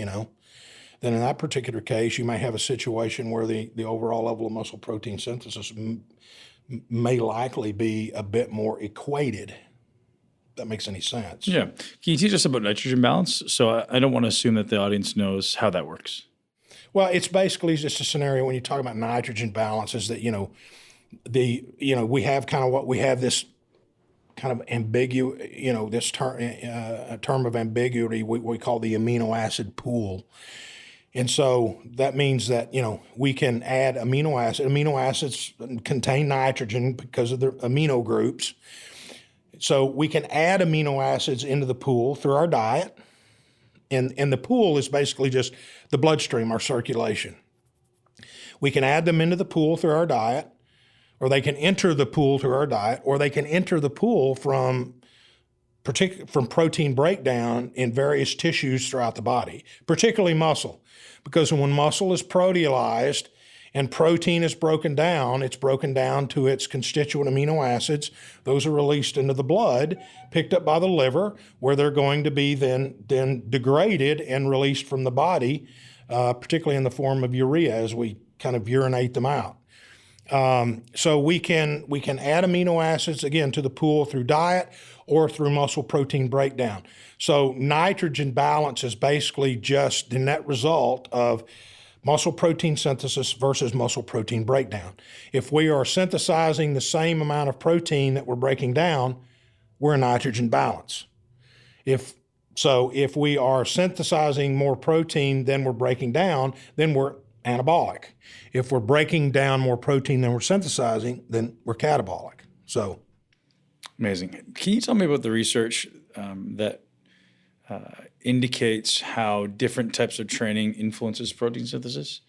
Then in that particular case, you may have a situation where the overall level of muscle protein synthesis may likely be a bit more equated. If that makes any sense. Yeah. Can you teach us about nitrogen balance? So I don't want to assume that the audience knows how that works. Well, it's basically just a scenario when you talk about nitrogen balance, is that, we have kind of what we have this kind of ambiguous, this term of ambiguity we call the amino acid pool. And so that means that, we can add amino acids. Amino acids contain nitrogen because of their amino groups. So we can add amino acids into the pool through our diet. And the pool is basically just the bloodstream, our circulation. We can add them into the pool through our diet, or they can enter the pool through our diet, or they can enter the pool from protein breakdown in various tissues throughout the body, particularly muscle. Because when muscle is proteolyzed and protein is broken down, it's broken down to its constituent amino acids. Those are released into the blood, picked up by the liver, where they're going to be then degraded and released from the body, particularly in the form of urea as we kind of urinate them out. So we can add amino acids, again, to the pool through diet or through muscle protein breakdown. So nitrogen balance is basically just the net result of muscle protein synthesis versus muscle protein breakdown. If we are synthesizing the same amount of protein that we're breaking down, we're in nitrogen balance. If we are synthesizing more protein than we're breaking down, then we're anabolic. If we're breaking down more protein than we're synthesizing, then we're catabolic. So, amazing. Can you tell me about the research that indicates how different types of training influences protein synthesis?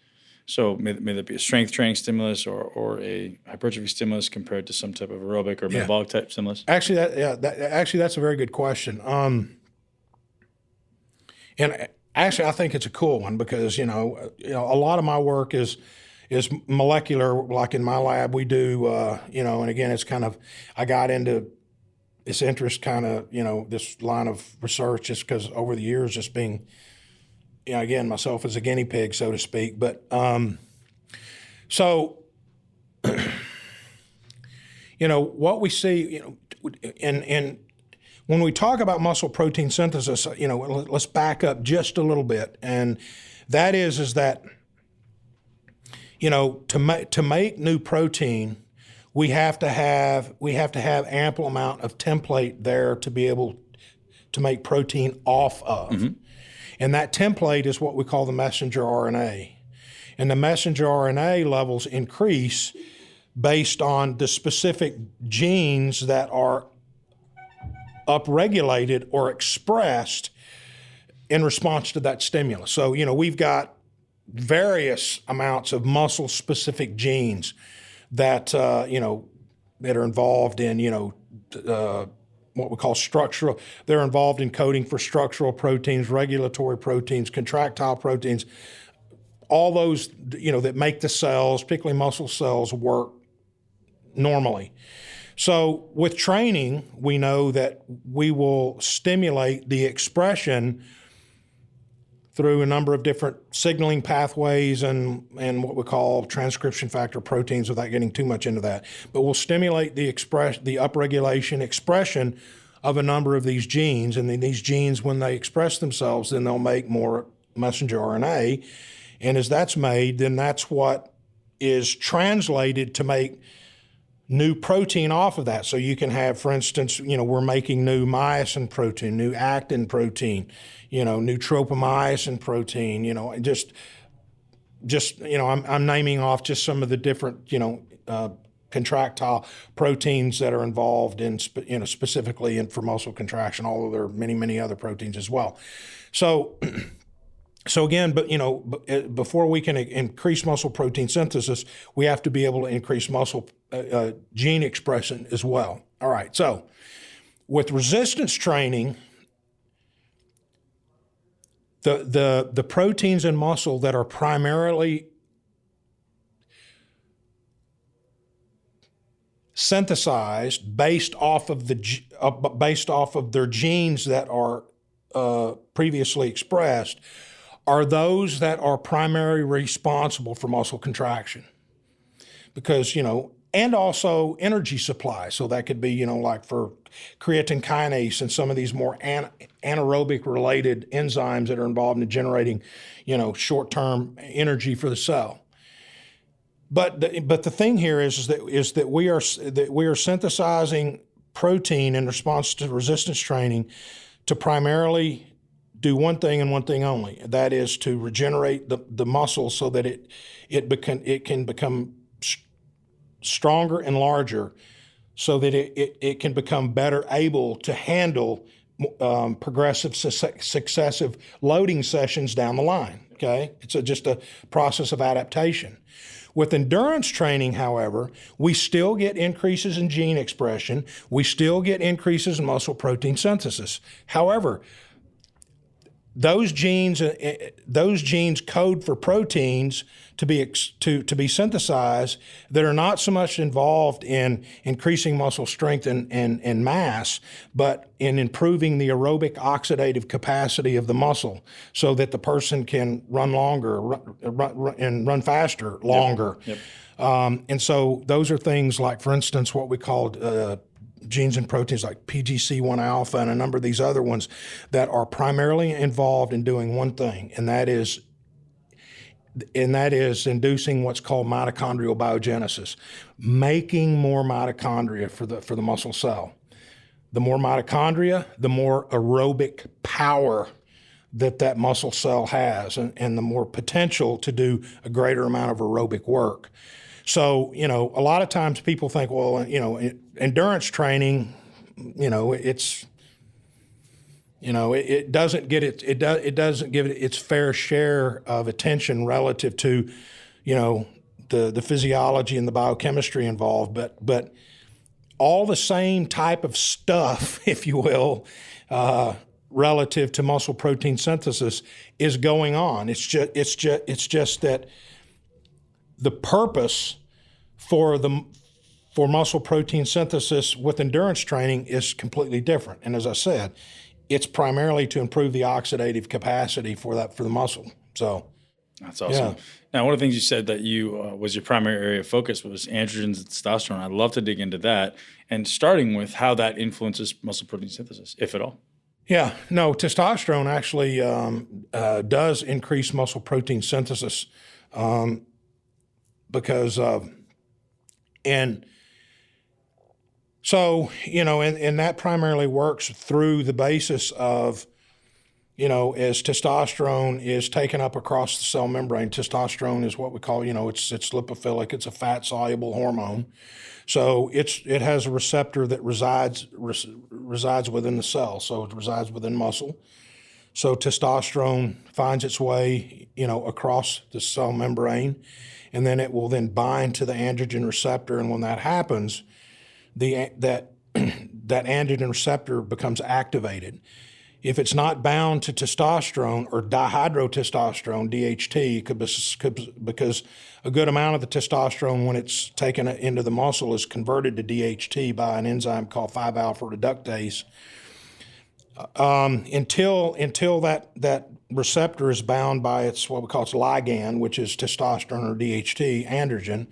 So may that be a strength training stimulus or a hypertrophy stimulus compared to some type of aerobic or metabolic type stimulus? Actually, that's a very good question. And actually, I think it's a cool one because, a lot of my work is molecular. Like in my lab, we do, and again, it's kind of, I got into this interest kind of, this line of research just because over the years, just being, again, myself as a guinea pig, so to speak. But what we see, and when we talk about muscle protein synthesis, let's back up just a little bit, and that is that to make new protein, we have to have ample amount of template there to be able to make protein off of, and that template is what we call the messenger RNA, and the messenger RNA levels increase based on the specific genes that are upregulated or expressed in response to that stimulus. So, we've got various amounts of muscle-specific genes that, that are involved in, what we call structural. They're involved in coding for structural proteins, regulatory proteins, contractile proteins, all those, that make the cells, particularly muscle cells, work normally. So with training, we know that we will stimulate the expression through a number of different signaling pathways and what we call transcription factor proteins without getting too much into that. But we'll stimulate the upregulation expression of a number of these genes. And then these genes, when they express themselves, then they'll make more messenger RNA. And as that's made, then that's what is translated to make new protein off of that. So you can have, for instance, we're making new myosin protein, new actin protein, new tropomyosin protein, I'm naming off just some of the different, contractile proteins that are involved in, specifically for muscle contraction, although there are many, many other proteins as well. So again, before we can increase muscle protein synthesis, we have to be able to increase muscle gene expression as well. All right, so with resistance training, the proteins in muscle that are primarily synthesized based off of their genes that are previously expressed are those that are primarily responsible for muscle contraction. Because, and also energy supply. So that could be, like for creatine kinase and some of these more anaerobic related enzymes that are involved in generating, short-term energy for the cell. But the thing here is that we are synthesizing protein in response to resistance training to primarily do one thing and one thing only. That is to regenerate the muscle so that it can become stronger and larger, so that it can become better able to handle progressive successive loading sessions down the line. Okay, it's just a process of adaptation. With endurance training, however, we still get increases in gene expression. We still get increases in muscle protein synthesis. However, those genes code for proteins to be synthesized that are not so much involved in increasing muscle strength and mass, but in improving the aerobic oxidative capacity of the muscle, so that the person can run longer and run faster longer. Yep. And so those are things like, for instance, what we called genes and proteins like PGC1 alpha and a number of these other ones that are primarily involved in doing one thing, and that is inducing what's called mitochondrial biogenesis, making more mitochondria for the muscle cell. The more mitochondria, the more aerobic power that muscle cell has, and the more potential to do a greater amount of aerobic work. So, a lot of times people think, well, endurance training, it doesn't give it its fair share of attention relative to, the physiology and the biochemistry involved, but all the same type of stuff, if you will, relative to muscle protein synthesis is going on. It's just that the purpose for muscle protein synthesis with endurance training is completely different. And as I said, it's primarily to improve the oxidative capacity for the muscle. So that's awesome. Yeah. Now, one of the things you said that you was your primary area of focus was androgens and testosterone. I'd love to dig into that, and starting with how that influences muscle protein synthesis, if at all. Yeah, no, testosterone actually does increase muscle protein synthesis because of, and so, and that primarily works through the basis of, as testosterone is taken up across the cell membrane. Testosterone is what we call, it's lipophilic. It's a fat-soluble hormone. So it has a receptor that resides within the cell. So it resides within muscle. So testosterone finds its way, across the cell membrane, and then it will then bind to the androgen receptor. And when that happens, that androgen receptor becomes activated. If it's not bound to testosterone or dihydrotestosterone, DHT, because a good amount of the testosterone, when it's taken into the muscle, is converted to DHT by an enzyme called 5-alpha reductase. Until that receptor is bound by its what we call its ligand, which is testosterone or DHT, androgen,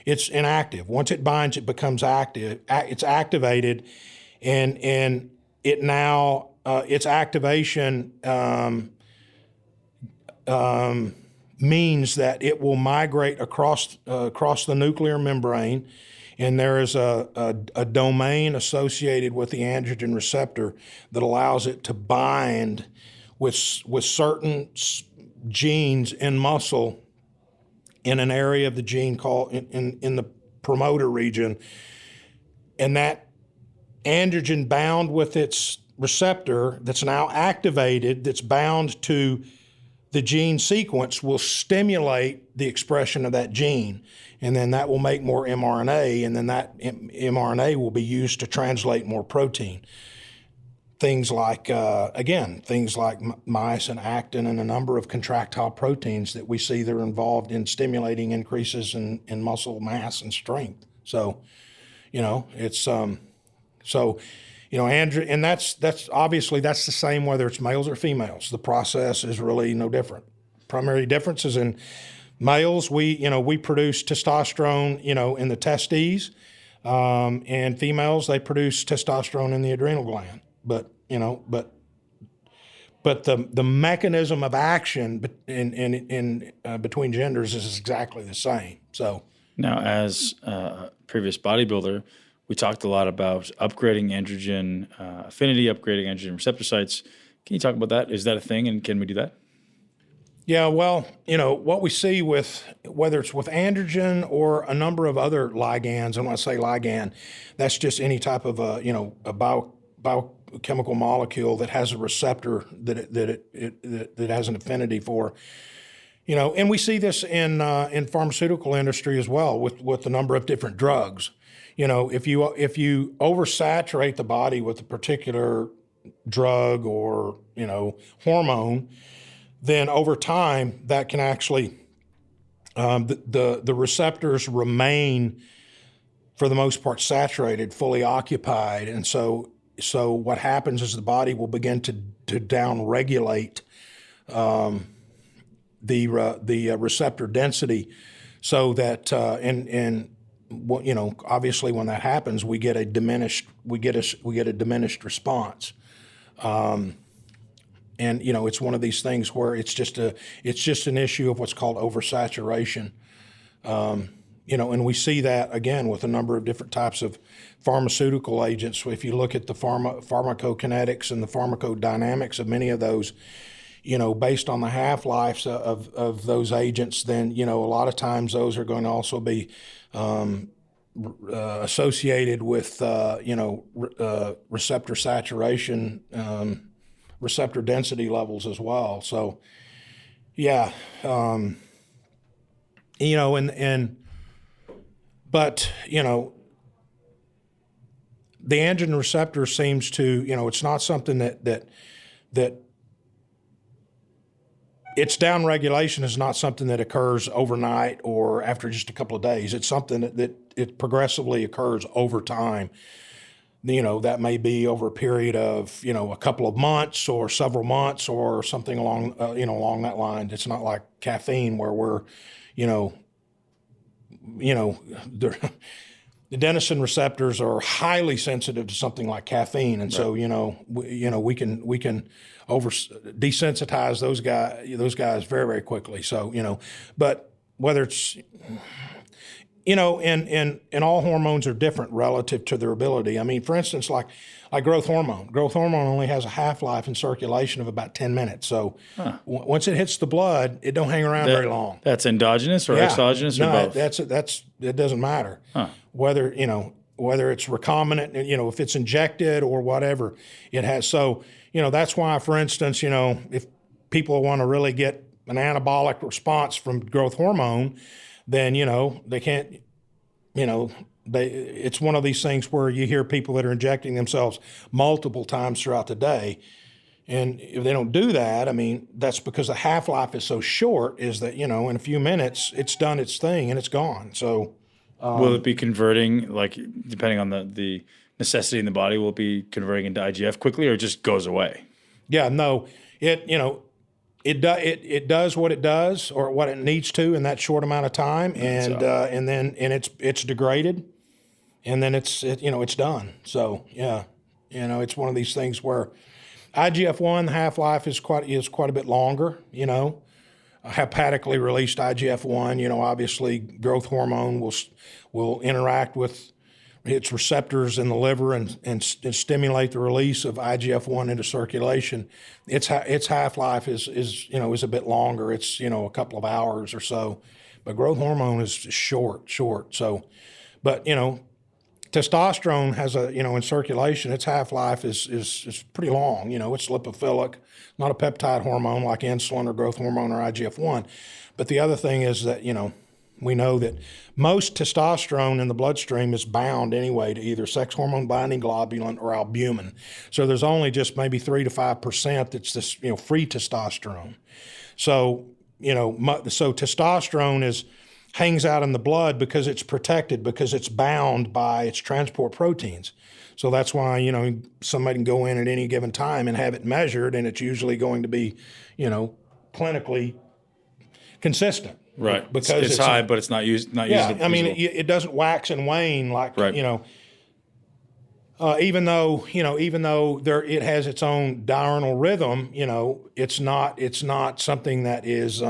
it's inactive. Once it binds, it becomes active. It's activated, and it now its activation means that it will migrate across the nuclear membrane, and there is a domain associated with the androgen receptor that allows it to bind with certain genes in muscle in an area of the gene called in the promoter region, and that androgen bound with its receptor that's now activated, that's bound to the gene sequence, will stimulate the expression of that gene, and then that will make more mRNA, and then that mRNA will be used to translate more protein. Things like, myosin, actin, and a number of contractile proteins that we see that are involved in stimulating increases in muscle mass and strength. So, it's and that's obviously that's the same whether it's males or females. The process is really no different. Primary differences in males, we produce testosterone, in the testes, and females, they produce testosterone in the adrenal gland. But the mechanism of action in between genders is exactly the same. So now, as a previous bodybuilder, we talked a lot about upgrading androgen affinity, upgrading androgen receptor sites. Can you talk about that? Is that a thing, and can we do that? Yeah, well, what we see with, whether it's with androgen or a number of other ligands, and when I say ligand, that's just any type of a chemical molecule that has a receptor that has an affinity for. And we see this in pharmaceutical industry as well with the number of different drugs. If you oversaturate the body with a particular drug or hormone, then over time that can actually the receptors remain for the most part saturated, fully occupied, and so what happens is the body will begin to downregulate the receptor density, so that obviously when that happens, we get a diminished response. And it's one of these things where it's just an issue of what's called oversaturation. And we see that again with a number of different types of pharmaceutical agents. So if you look at the pharmacokinetics and the pharmacodynamics of many of those, based on the half-lives of those agents, then a lot of times those are going to also be associated with receptor saturation, receptor density levels as well. So, yeah, but the androgen receptor seems to, it's not something that its downregulation is not something that occurs overnight or after just a couple of days. It's something that it progressively occurs over time. That may be over a period of, a couple of months or several months or something along that line. It's not like caffeine where we're, the adenosine receptors are highly sensitive to something like caffeine, and so we can desensitize those guys very, very quickly. So but whether it's and all hormones are different relative to their ability. I mean, for instance, like growth hormone. Growth hormone only has a half-life in circulation of about 10 minutes. So once it hits the blood, it don't hang around very long. That's endogenous or exogenous or both? It doesn't matter. Whether it's recombinant, if it's injected or whatever it has. So, that's why, for instance, if people want to really get an anabolic response from growth hormone, then, they can't, it's one of these things where you hear people that are injecting themselves multiple times throughout the day. And if they don't do that, I mean, that's because the half-life is so short, is that, in a few minutes, it's done its thing and it's gone. So will it be converting, like, depending on the necessity in the body, will it be converting into IGF quickly, or it just goes away? Yeah, no, it does what it does or what it needs to in that short amount of time, and then it's degraded, and then it's done. So yeah, it's one of these things where IGF-1 half-life is quite a bit longer. Hepatically released IGF-1, obviously growth hormone will interact with its receptors in the liver and stimulate the release of IGF-1 into circulation. Its half-life is a bit longer. It's, a couple of hours or so, but growth hormone is short. So, but, testosterone has in circulation, its half-life is pretty long. It's lipophilic, not a peptide hormone like insulin or growth hormone or IGF-1. But the other thing is that, we know that most testosterone in the bloodstream is bound anyway to either sex hormone binding globulin or albumin. So there's only just maybe 3 to 5% that's this, free testosterone. So, so testosterone hangs out in the blood because it's protected, because it's bound by its transport proteins. So that's why, somebody can go in at any given time and have it measured, and it's usually going to be, clinically consistent. Right. Because it's high, but it's not used. I mean, it doesn't wax and wane like, even though it has its own diurnal rhythm, it's not something that is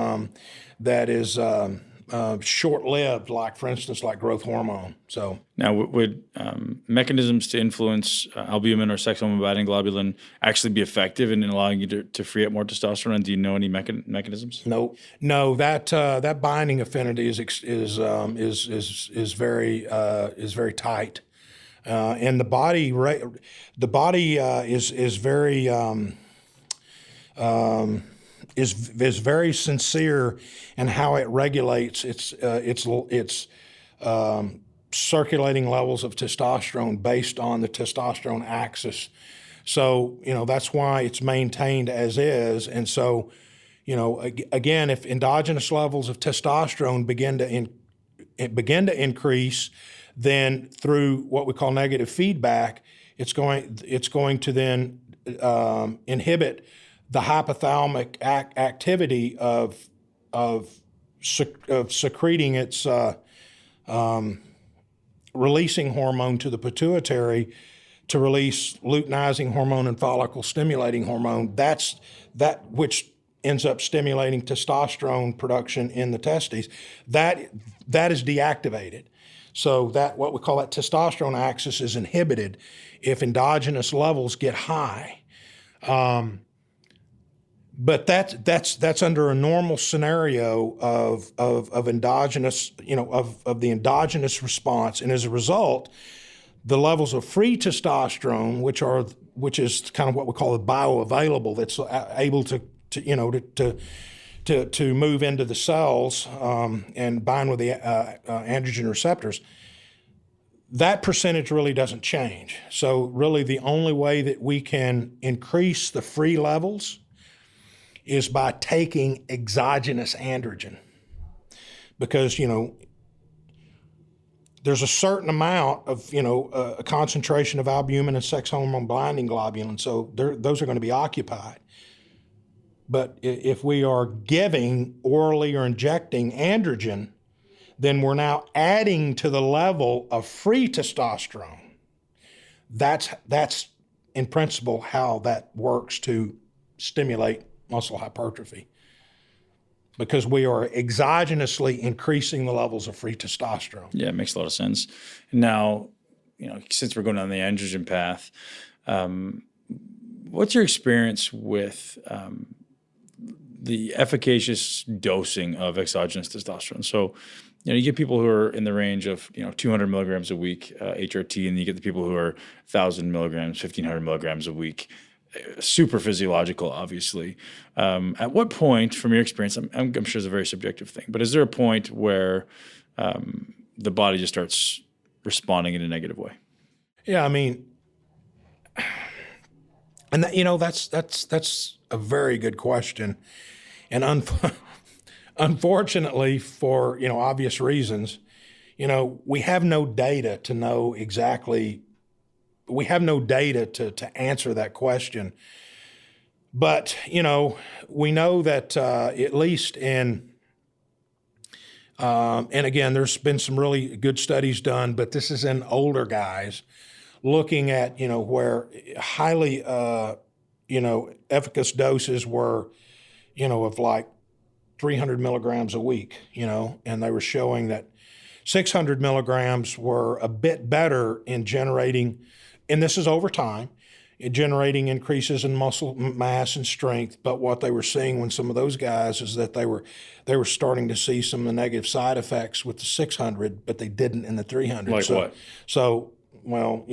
short-lived, like, for instance, like growth hormone. So now, would mechanisms to influence albumin or sex hormone binding globulin actually be effective in allowing you to free up more testosterone? Do you know any mechanisms? No. That binding affinity is very tight. And the body is very is very sincere in how it regulates its circulating levels of testosterone based on the testosterone axis. So, that's why it's maintained as is. And so, again, if endogenous levels of testosterone begin to increase, then through what we call negative feedback, it's going to then inhibit the hypothalamic activity of secreting its releasing hormone to the pituitary to release luteinizing hormone and follicle stimulating hormone. That's that which ends up stimulating testosterone production in the testes. That is deactivated. So that what we call that testosterone axis is inhibited if endogenous levels get high. But that's under a normal scenario of endogenous, of the endogenous response, and as a result, the levels of free testosterone, which is kind of what we call the bioavailable, that's able to move into the cells and bind with the androgen receptors, that percentage really doesn't change. So really the only way that we can increase the free levels is by taking exogenous androgen. Because, there's a certain amount of, a concentration of albumin and sex hormone binding globulin, so those are going to be occupied. But if we are giving orally or injecting androgen, then we're now adding to the level of free testosterone. That's in principle how that works to stimulate muscle hypertrophy, because we are exogenously increasing the levels of free testosterone. Yeah, it makes a lot of sense. Now, since we're going down the androgen path, what's your experience with the efficacious dosing of exogenous testosterone? So, you get people who are in the range of 200 milligrams a week HRT, and you get the people who are 1,000 milligrams, 1,500 milligrams a week. Super physiological, obviously. At what point, from your experience, I'm sure it's a very subjective thing, but is there a point where the body just starts responding in a negative way? Yeah, I mean, and that's a very good question, and unfortunately, for obvious reasons, we have no data to know exactly. We have no data to answer that question. But, we know that at least in, and again, there's been some really good studies done, but this is in older guys looking at, where highly, efficacious doses were, of like 300 milligrams a week, and they were showing that 600 milligrams were a bit better in generating, and this is over time, generating increases in muscle mass and strength. But what they were seeing when some of those guys is that they were starting to see some of the negative side effects with the 600, but they didn't in the 300. Like what? So, well,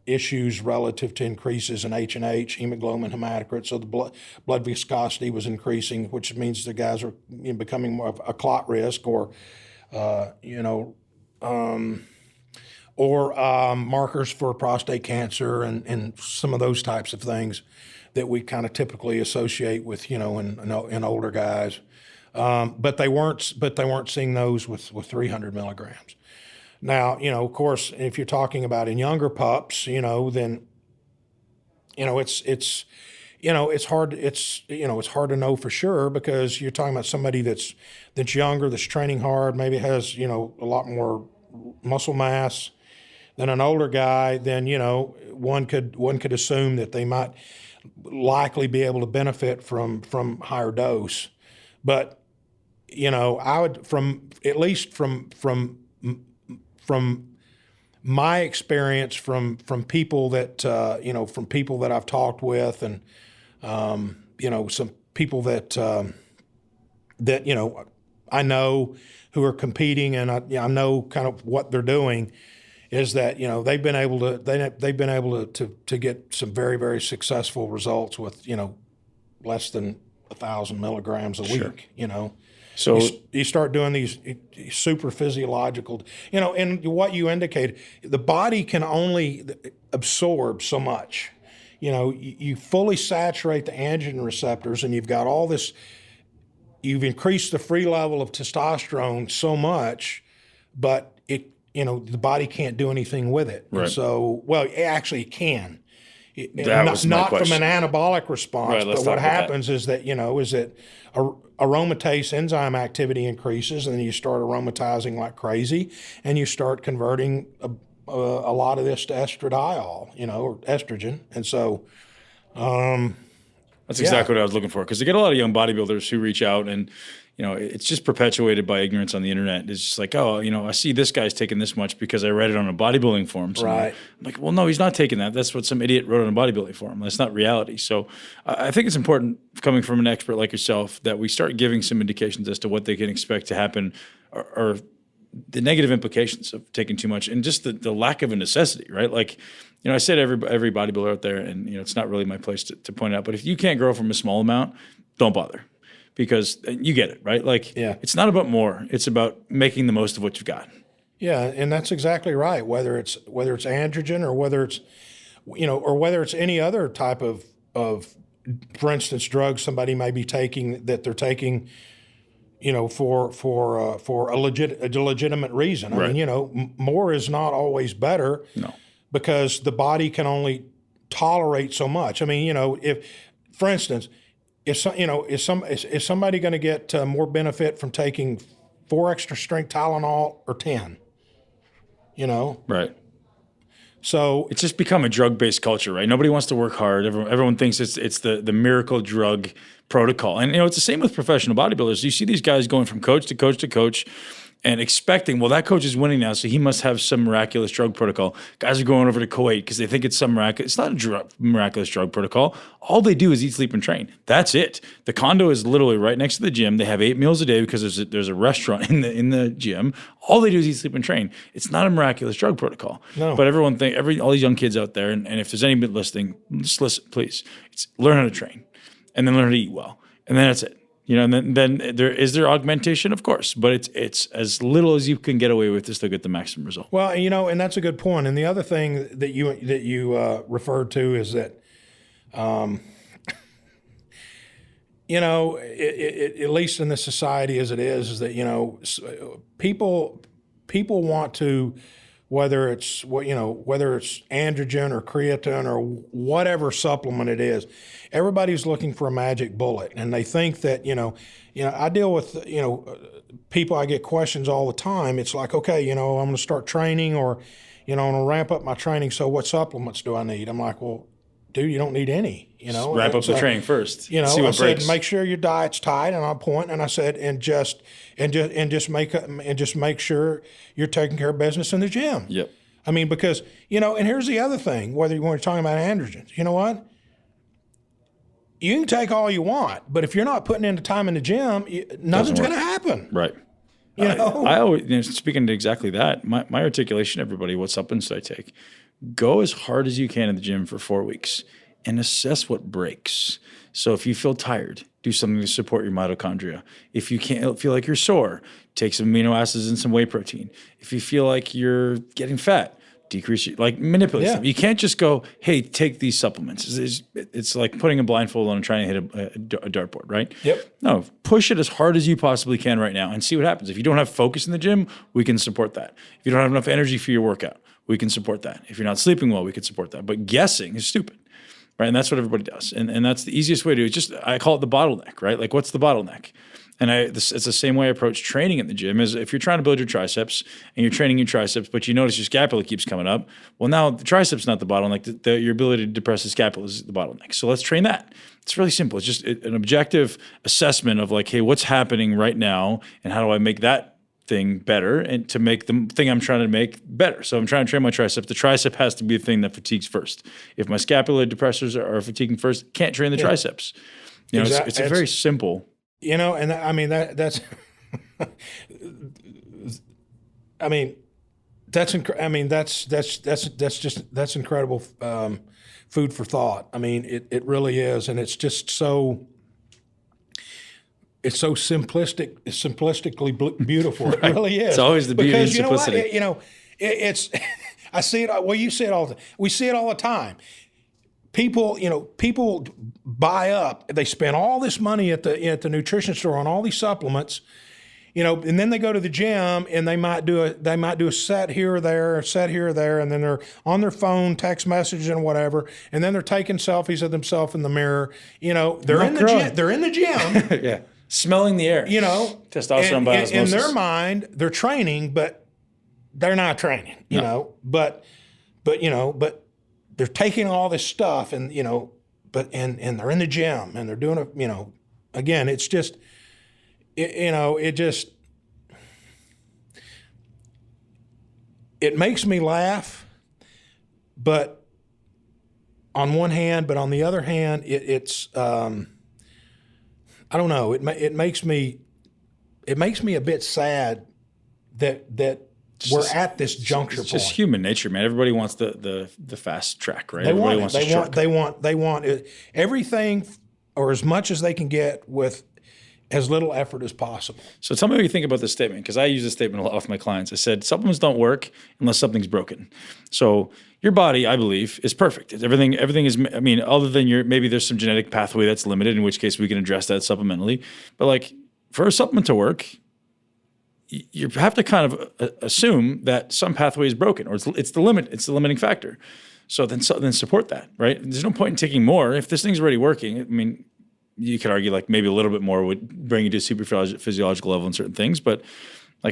issues relative to increases in H&H, hemoglobin, hematocrit. So the blood viscosity was increasing, which means the guys are becoming more of a clot risk, or markers for prostate cancer and some of those types of things that we kind of typically associate with, in older guys. But they weren't seeing those with 300 milligrams. Now, of course, if you're talking about in younger pups, then, it's hard to know for sure, because you're talking about somebody that's younger, that's training hard, maybe has, a lot more muscle mass than an older guy. Then, one could assume that they might likely be able to benefit from higher dose. But, I would, from my experience, from people that from people that I've talked with, and some people that I know who are competing, and I know kind of what they're doing, is that, you know, they've been able to get some very, very successful results with, you know, less than 1,000 milligrams a week, you know. So you start doing these super physiological, you know, and what you indicated, the body can only absorb so much. You know, you fully saturate the androgen receptors, and you've got all this, you've increased the free level of testosterone so much, but it, you know, the body can't do anything with it. Right. And so, well, actually it can. That was my not from question. an anabolic response, Right, but what happens is that, you know, is that aromatase enzyme activity increases, and then you start aromatizing like crazy, and you start converting a lot of this to estradiol, you know, or estrogen. And so that's exactly what I was looking for, because you get a lot of young bodybuilders who reach out, and you know, it's just perpetuated by ignorance on the internet. It's just like, oh, you know, I see this guy's taking this much because I read it on a bodybuilding forum somewhere. Right. I'm like, well, no, he's not taking that. That's what some idiot wrote on a bodybuilding forum. That's not reality. So I think it's important, coming from an expert like yourself, that we start giving some indications as to what they can expect to happen, or the negative implications of taking too much, and just the lack of a necessity, right? Like, you know, I say to every bodybuilder out there, and you know, it's not really my place to point out, but if you can't grow from a small amount, don't bother. Because you get it, right? Like, it's not about more; it's about making the most of what you've got. Yeah, and that's exactly right. Whether it's androgen, or whether it's, you know, or whether it's any other type of, for instance, drugs somebody may be taking, that they're taking, you know, for a legitimate reason. I mean, you know, more is not always better. No, because the body can only tolerate so much. I mean, you know, if, for instance, is somebody going to get more benefit from taking 4 extra strength Tylenol or 10? You know, right. So it's just become a drug-based culture, right? Nobody wants to work hard. Everyone thinks it's the miracle drug protocol, and you know, it's the same with professional bodybuilders. You see these guys going from coach to coach to coach, and expecting, well, that coach is winning now, so he must have some miraculous drug protocol. Guys are going over to Kuwait because they think it's some miraculous. It's not a miraculous drug protocol. All they do is eat, sleep, and train. That's it. The condo is literally right next to the gym. They have 8 meals a day because there's a restaurant in the gym. All they do is eat, sleep, and train. It's not a miraculous drug protocol. No. But all these young kids out there, and if there's anybody listening, just listen, please. It's learn how to train, and then learn how to eat well, and then that's it. You know, and then there augmentation, of course, but it's as little as you can get away with to still get the maximum result. Well, you know, and that's a good point. And the other thing that you referred to is that, you know, at least in the society as it is that, you know, people want to, whether it's androgen or creatine or whatever supplement it is, everybody's looking for a magic bullet, and they think that, you know, I deal with, you know, people, I get questions all the time. It's like, okay, you know, I'm going to start training, or, you know, I'm going to ramp up my training. So what supplements do I need? I'm like, well, dude, you don't need any, you know. Just ramp up the training first. You know, see what breaks. Said, make sure your diet's tight, and I point, and I said, and just make sure you're taking care of business in the gym. Yep. I mean, because, you know, and here's the other thing, whether you want to talk about androgens, you know what? You can take all you want, but if you're not putting in the time in the gym, nothing's going to happen. Right. You know? I always, you know, speaking to exactly that, my articulation, everybody, what supplements do I take? Go as hard as you can in the gym for 4 weeks and assess what breaks. So if you feel tired, do something to support your mitochondria. If you can't feel like you're sore, take some amino acids and some whey protein. If you feel like you're getting fat, decrease, manipulate stuff. You can't just go, hey, take these supplements. It's like putting a blindfold on and trying to hit a dartboard, right? Yep. No, push it as hard as you possibly can right now and see what happens. If you don't have focus in the gym, we can support that. If you don't have enough energy for your workout, we can support that. If you're not sleeping well, we can support that. But guessing is stupid, right? And that's what everybody does. And that's the easiest way to do it. I call it the bottleneck, right? Like, what's the bottleneck? And it's the same way I approach training in the gym. Is if you're trying to build your triceps and you're training your triceps, but you notice your scapula keeps coming up, well, now the triceps not the bottleneck. Your ability to depress the scapula is the bottleneck. So let's train that. It's really simple. It's just an objective assessment of like, hey, what's happening right now, and how do I make that thing better, and to make the thing I'm trying to make better. So I'm trying to train my tricep. The tricep has to be the thing that fatigues first. If my scapular depressors are fatiguing first, can't train the triceps. You know, it's a very simple. You know, and I mean that's I mean, That's incredible food for thought. I mean, it really is, and it's just so. It's so simplistically beautiful. Right. It really is. It's always the beauty and simplicity. You know what? It's. I see it. Well, you see it all. We see it all the time. People buy up. They spend all this money at the nutrition store on all these supplements, and then they go to the gym and they might do a set here or there, and then they're on their phone, text messaging and whatever, and then they're taking selfies of themselves in the mirror. They're in the gym. They're in the gym. Yeah, smelling the air. Testosterone by osmosis. In their mind, they're training, but they're not training. But they're taking all this stuff and and they're in the gym and they're doing it. Again, it's just. It makes me laugh, but on one hand, but on the other hand, it's I don't know. It makes me a bit sad that we're at this juncture point. It's just human nature, man. Everybody wants the fast track, right? They want everything or as much as they can get with as little effort as possible. So tell me what you think about this statement, because I use this statement a lot with my clients. I said, supplements don't work unless something's broken. So your body, I believe, is perfect. Everything is, other than maybe there's some genetic pathway that's limited, in which case we can address that supplementally. But for a supplement to work, you have to kind of assume that some pathway is broken, or it's the limiting factor. So then support that, right? There's no point in taking more. If this thing's already working, you could argue maybe a little bit more would bring you to a super physiological level in certain things, but I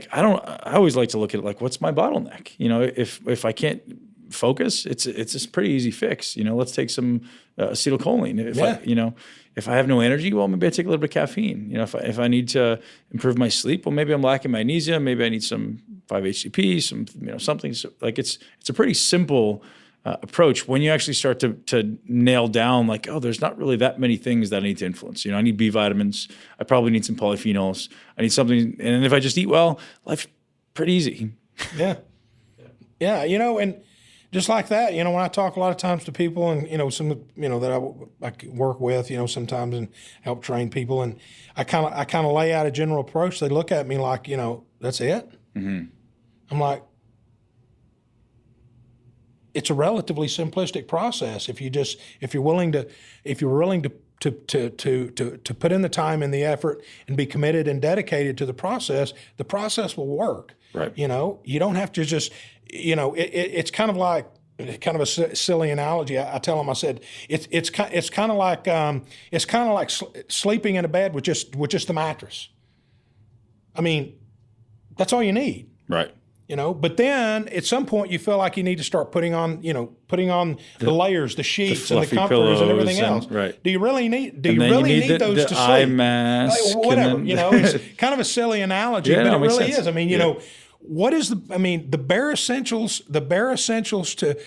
always like to look at it what's my bottleneck? If I can't focus, it's a pretty easy fix. Let's take some acetylcholine. If I have no energy, well, maybe I take a little bit of caffeine. If I need to improve my sleep, well, maybe I'm lacking magnesium. Maybe I need some 5-HTP, some something. So it's a pretty simple approach when you actually start to nail down there's not really that many things that I need to influence. I need B vitamins. I probably need some polyphenols. I need something. And if I just eat well, life's pretty easy. Yeah. And just like that, when I talk a lot of times to people and, some, that I work with, sometimes and help train people, and I kind of lay out a general approach. They look at me like, that's it. Mm-hmm. I'm like, it's a relatively simplistic process if you're willing to put in the time and the effort and be committed and dedicated to the process will work. Right. You don't have to just, it's kind of a silly analogy. I tell them, I said, it's kind of like sleeping in a bed with just the mattress. That's all you need. Right. But then at some point you feel like you need to start putting on the layers, the sheets, and the comforters and everything else. Right. Do you really need those to sleep? Eye mask, whatever. It's kind of a silly analogy, but it really is. What is the bare essentials? The bare essentials to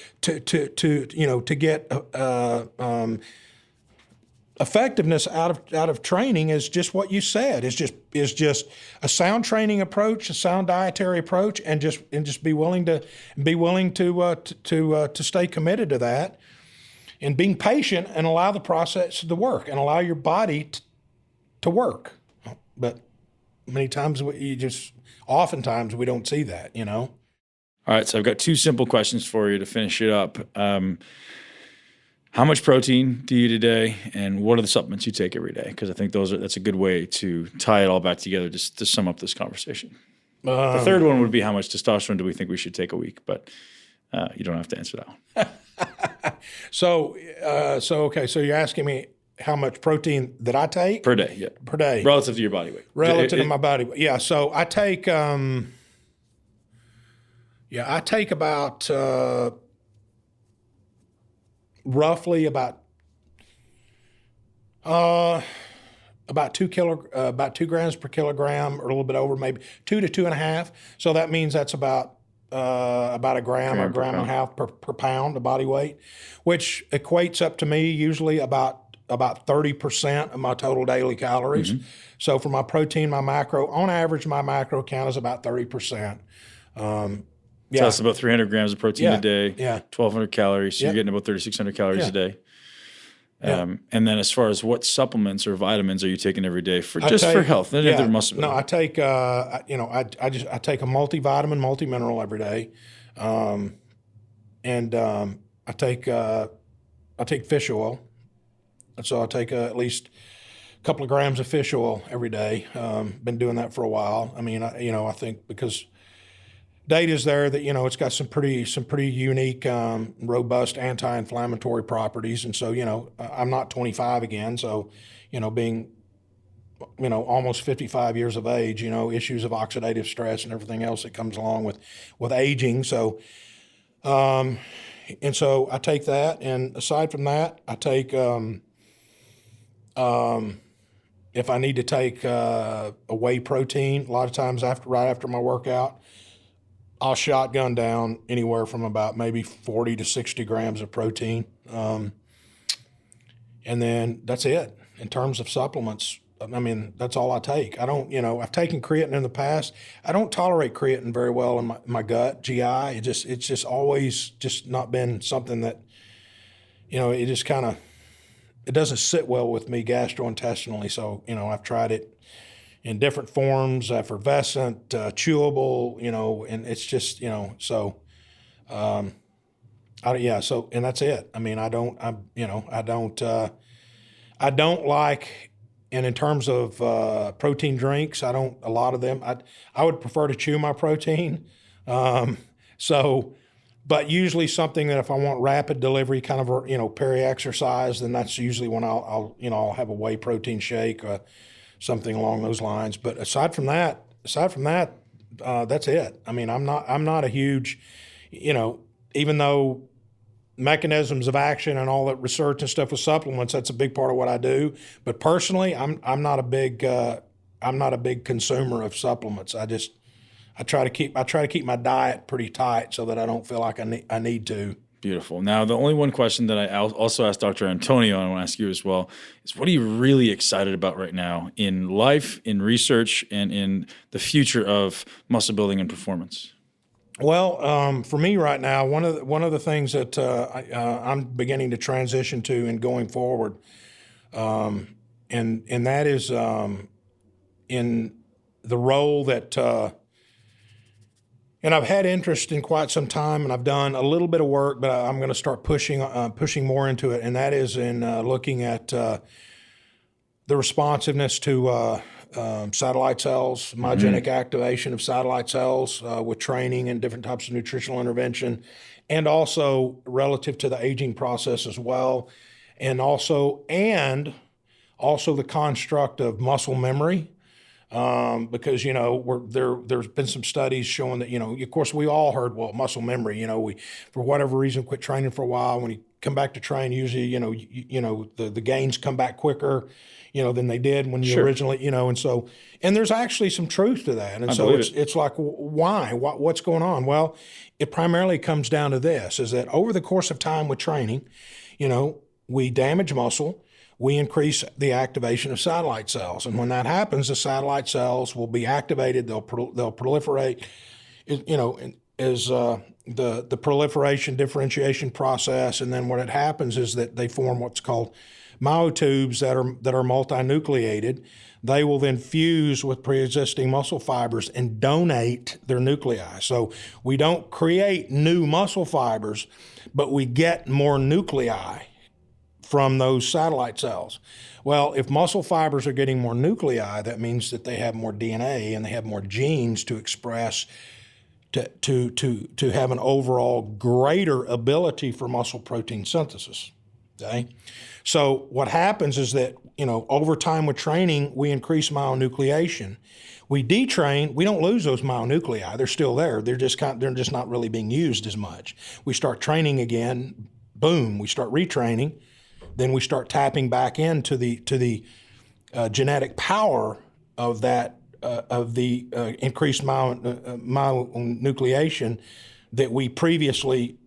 get effectiveness out of training is just what you said. Is just a sound training approach, a sound dietary approach, and just be willing to stay committed to that, and being patient and allow the process to work and allow your body to work. But many times oftentimes we don't see that. All right, so I've got two simple questions for you to finish it up. How much protein do you eat a day, and what are the supplements you take every day? Because I think that's a good way to tie it all back together just to sum up this conversation. The third one would be, how much testosterone do we think we should take a week? But you don't have to answer that one. So you're asking me how much protein that I take? Per day, yeah. Per day. Relative to your body weight. Relative to my body weight. Yeah, so I take about roughly about 2 grams per kilogram, or a little bit over, maybe 2 to 2.5. So that means that's about a gram or a gram and a half per pound of body weight, which equates up to me usually about 30% of my total daily calories. Mm-hmm. So for my protein, on average, my macro count is about 30%. So that's about 300 grams of protein a day, 1,200 calories. So you're getting about 3,600 calories a day. And then as far as what supplements or vitamins are you taking every day for for health? No, I take I take a multivitamin, multi-mineral every day. I take fish oil. So I take at least a couple of grams of fish oil every day. Been doing that for a while. I mean, I think because data is there that, it's got some pretty unique, robust anti-inflammatory properties. And so, I'm not 25 again. So, being, almost 55 years of age, issues of oxidative stress and everything else that comes along with aging. So, and so I take that. And aside from that, I take, if I need to take a whey protein, a lot of times right after my workout, I'll shotgun down anywhere from about maybe 40 to 60 grams of protein. And then that's it. In terms of supplements, I mean, that's all I take. I don't, I've taken creatine in the past. I don't tolerate creatine very well in my gut, GI. It's just always just not been something that, it just kind of, it doesn't sit well with me gastrointestinally. So, I've tried it in different forms, effervescent, chewable, and it's just, so, and that's it. I mean, I don't like, and in terms of protein drinks, a lot of them, I would prefer to chew my protein. But usually something that if I want rapid delivery, kind of, peri-exercise, then that's usually when I'll have a whey protein shake, something along those lines. But aside from that, that's it. I mean, I'm not a huge, even though mechanisms of action and all that research and stuff with supplements, that's a big part of what I do. But personally, I'm not a big consumer of supplements. I try to keep my diet pretty tight so that I don't feel like I need to. Beautiful. Now, the only one question that I also asked Dr. Antonio, and I want to ask you as well, is what are you really excited about right now in life, in research, and in the future of muscle building and performance? Well, for me right now, one of the things that I'm beginning to transition to and going forward, and that is in the role that. And I've had interest in quite some time, and I've done a little bit of work, but I'm going to start pushing more into it, and that is in looking at the responsiveness to satellite cells, myogenic activation of satellite cells with training and different types of nutritional intervention, and also relative to the aging process as well, and also the construct of muscle memory. Because, there's been some studies showing that, of course, we all heard, muscle memory, we, for whatever reason, quit training for a while. When you come back to train, usually, the gains come back quicker, than they did when you originally, and there's actually some truth to that. And it's like, why? What's going on? Well, it primarily comes down to this, is that over the course of time with training, we damage muscle. We increase the activation of satellite cells. And when that happens, the satellite cells will be activated. They'll proliferate, as the proliferation differentiation process. And then what happens is that they form what's called myotubes that are multinucleated. They will then fuse with pre-existing muscle fibers and donate their nuclei. So we don't create new muscle fibers, but we get more nuclei from those satellite cells. Well, if muscle fibers are getting more nuclei, that means that they have more DNA and they have more genes to express to have an overall greater ability for muscle protein synthesis. Okay? So what happens is that, over time with training, we increase myonucleation. We detrain, we don't lose those myonuclei. They're still there. They're just not really being used as much. We start training again, boom, we start retraining. Then we start tapping back into the genetic power of that of the increased myonucleation that we previously